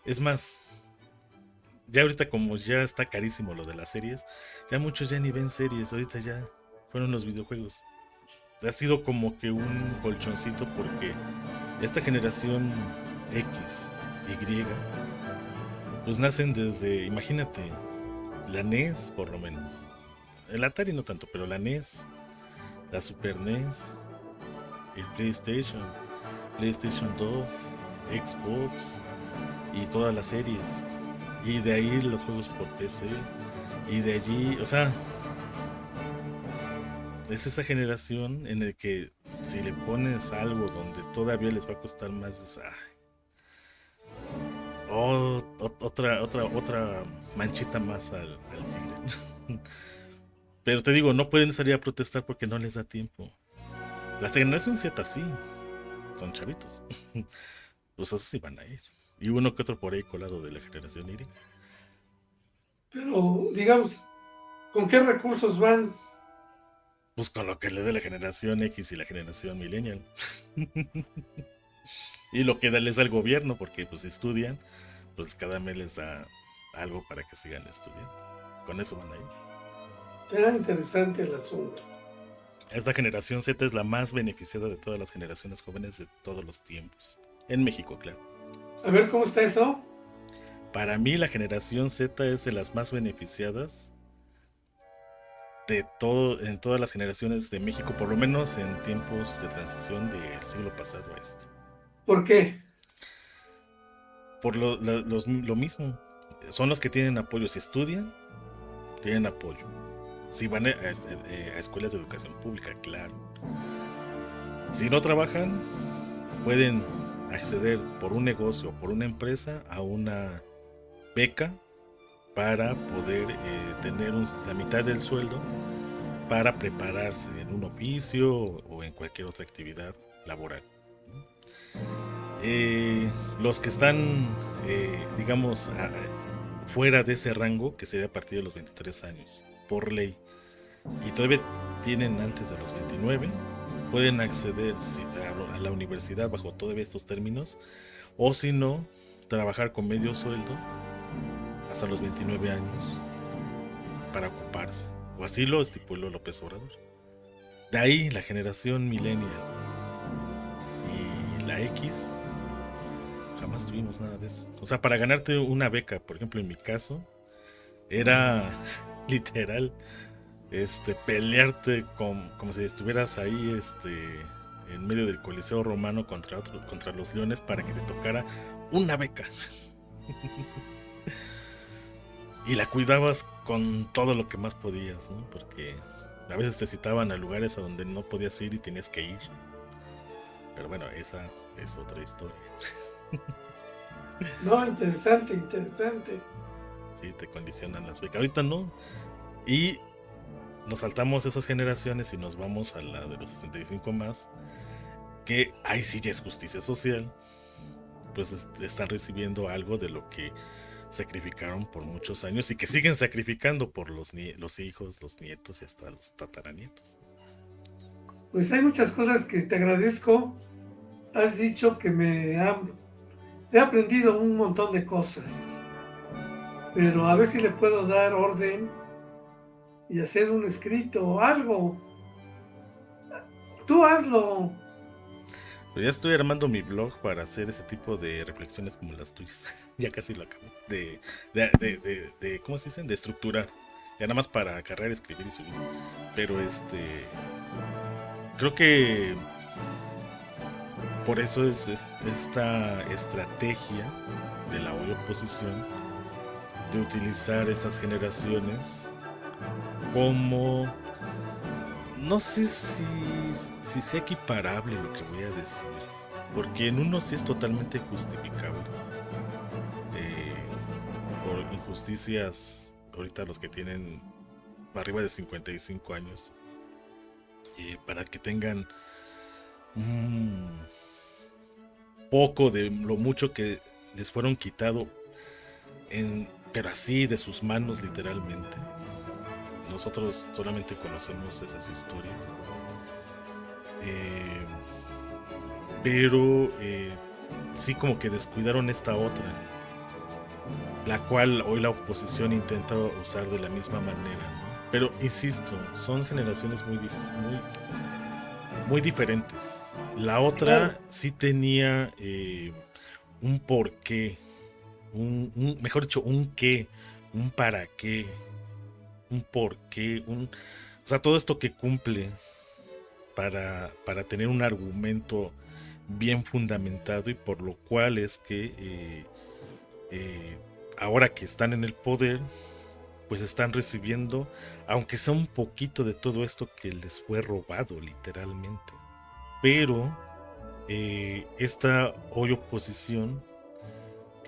Es más, ya ahorita como ya está carísimo lo de las series, ya muchos ya ni ven series, ahorita ya fueron los videojuegos. Ha sido como que un colchoncito porque esta generación X, Y, pues nacen desde, imagínate, la NES por lo menos. El Atari no tanto, pero la NES, la Super NES, el PlayStation 2, Xbox y todas las series. Y de ahí los juegos por PC. Y de allí, o sea, es esa generación en el que si le pones algo donde todavía les va a costar más, otra manchita más al tigre. Pero te digo, no pueden salir a protestar porque no les da tiempo. La generación Z sí, son chavitos. Pues esos sí van a ir. Y uno que otro por ahí colado de la generación Y. Pero, digamos, ¿con qué recursos van? Pues con lo que le dé la generación X y la generación millennial. Y lo que les da el gobierno, porque pues estudian, pues cada mes les da algo para que sigan estudiando. Con eso van a ir. Era interesante el asunto. Esta generación Z es la más beneficiada de todas las generaciones jóvenes de todos los tiempos. En México, claro. A ver cómo está eso. Para mí la generación Z es de las más beneficiadas de todo, en todas las generaciones de México, por lo menos en tiempos de transición del siglo pasado a este. ¿Por qué? Por lo mismo, son los que tienen apoyo. Si estudian, tienen apoyo. Si van a escuelas de educación pública, claro. Si no trabajan, pueden acceder por un negocio o por una empresa a una beca para poder tener la mitad del sueldo para prepararse en un oficio o en cualquier otra actividad laboral. Los que están, digamos, fuera de ese rango, que sería a partir de los 23 años, por ley, y todavía tienen antes de los 29, pueden acceder a la universidad bajo todavía estos términos, o si no, trabajar con medio sueldo hasta los 29 años para ocuparse. O así lo estipuló López Obrador. De ahí la generación millennial y la X, jamás tuvimos nada de eso. O sea, para ganarte una beca, por ejemplo, en mi caso, era literal pelearte como si estuvieras ahí en medio del Coliseo Romano contra los leones para que te tocara una beca. Y la cuidabas con todo lo que más podías, ¿no? Porque a veces te citaban a lugares a donde no podías ir y tenías que ir. Pero bueno, esa es otra historia. No, interesante, interesante. Sí, te condicionan las becas. Ahorita no. Y nos saltamos esas generaciones y nos vamos a la de los 65 más, que ahí sí ya es justicia social. Pues están recibiendo algo de lo que sacrificaron por muchos años y que siguen sacrificando por los hijos, los nietos y hasta los tataranietos. Pues hay muchas cosas que te agradezco. Has dicho que he aprendido un montón de cosas, pero a ver si le puedo dar orden y hacer un escrito o algo. Tú hazlo. Pues ya estoy armando mi blog para hacer ese tipo de reflexiones como las tuyas. Ya casi lo acabo. ¿Cómo se dicen? De estructurar. Ya nada más para cargar, escribir y subir. Pero creo que por eso es esta estrategia de la hoy oposición de utilizar estas generaciones como, no sé si sea equiparable lo que voy a decir, porque en uno sí es totalmente justificable, por injusticias. Ahorita los que tienen arriba de 55 años, para que tengan poco de lo mucho que les fueron quitado, pero así de sus manos literalmente. Nosotros solamente conocemos esas historias, pero sí como que descuidaron esta otra, la cual hoy la oposición intenta usar de la misma manera, ¿no? Pero insisto, son generaciones muy diferentes. La otra Claro. sí tenía un porqué, mejor dicho, un qué, un para qué, un porqué, o sea, todo esto que cumple para tener un argumento bien fundamentado, y por lo cual es que ahora que están en el poder, pues están recibiendo, aunque sea un poquito de todo esto que les fue robado literalmente. Pero esta hoy oposición,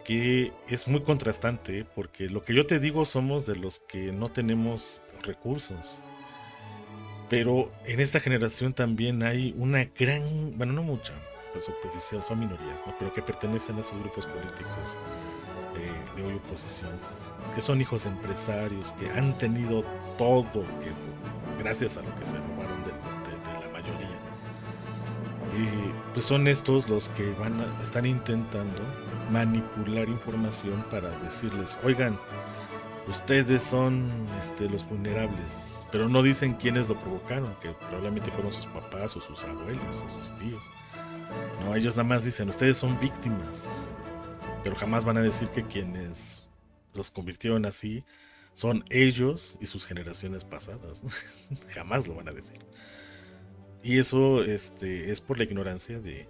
que es muy contrastante, porque lo que yo te digo, somos de los que no tenemos recursos, pero en esta generación también hay una gran, bueno, no mucha, pues porque son minorías, ¿no? Pero que pertenecen a esos grupos políticos de hoy oposición, que son hijos de empresarios, que han tenido todo, que gracias a lo que se robaron de la mayoría. Pues son estos los que están intentando manipular información para decirles, oigan, ustedes son los vulnerables, pero no dicen quiénes lo provocaron, que probablemente fueron sus papás o sus abuelos o sus tíos. No, ellos nada más dicen, ustedes son víctimas, pero jamás van a decir que quienes los convirtieron así son ellos y sus generaciones pasadas, ¿no? Jamás lo van a decir. Y eso es por la ignorancia de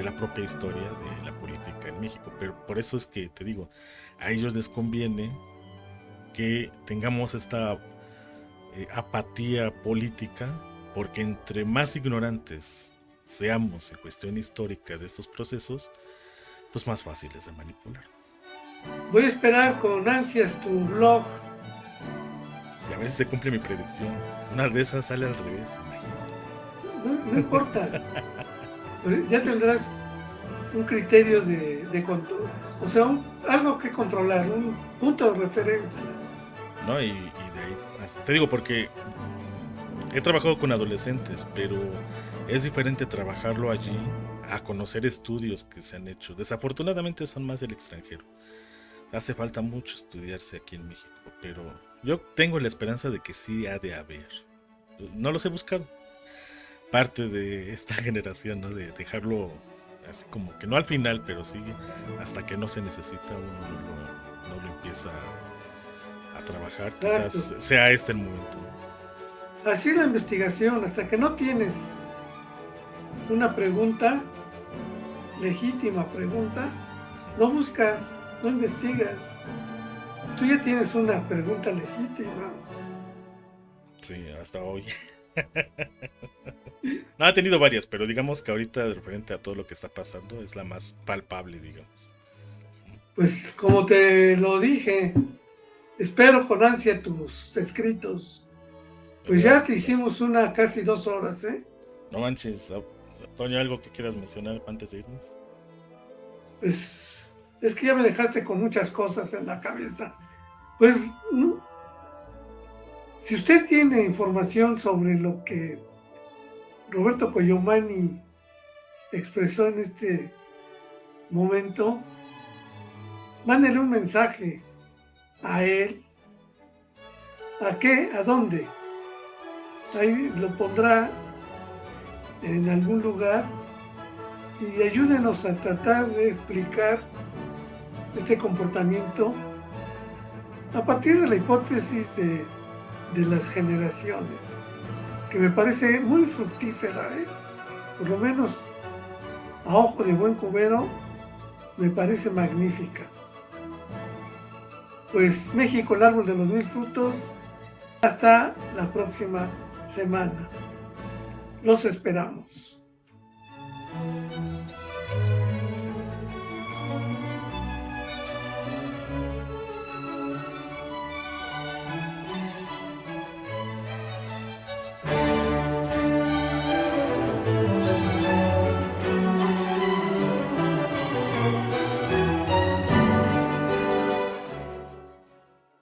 la propia historia de la política en México. Pero por eso es que te digo, a ellos les conviene que tengamos esta apatía política, porque entre más ignorantes seamos en cuestión histórica de estos procesos, pues más fáciles de manipular. Voy a esperar con ansias tu blog. Y a ver si se cumple mi predicción. Una de esas sale al revés, imagínate. No importa. Ya tendrás un criterio de control. O sea, algo que controlar, un punto de referencia. ¿No? Y de ahí, te digo, porque he trabajado con adolescentes, pero es diferente trabajarlo allí a conocer estudios que se han hecho. Desafortunadamente son más del extranjero. Hace falta mucho estudiarse aquí en México, pero yo tengo la esperanza de que sí ha de haber. No los he buscado. Parte de esta generación, ¿no? De dejarlo así como que no al final, pero sí hasta que no se necesita uno no lo empieza a trabajar. Exacto. Quizás sea este el momento. Así es la investigación, hasta que no tienes una pregunta, legítima pregunta, no buscas, no investigas. Tú ya tienes una pregunta legítima. Sí, hasta hoy. No, ha tenido varias, pero digamos que ahorita, de referente a todo lo que está pasando, es la más palpable, digamos. Pues como te lo dije, espero con ansia tus escritos. Pues ya te hicimos una casi 2 horas, ¿eh? No manches, Toño, ¿algo que quieras mencionar antes de irnos? Pues es que ya me dejaste con muchas cosas en la cabeza. Pues, si usted tiene información sobre lo que Roberto Coyomani expresó en este momento, mándele un mensaje a él. ¿A qué? ¿A dónde? Ahí lo pondrá en algún lugar y ayúdenos a tratar de explicar este comportamiento a partir de la hipótesis de las generaciones, que me parece muy fructífera, por lo menos a ojo de buen cubero, me parece magnífica. Pues México, el árbol de los 1000 frutos, hasta la próxima semana. Los esperamos.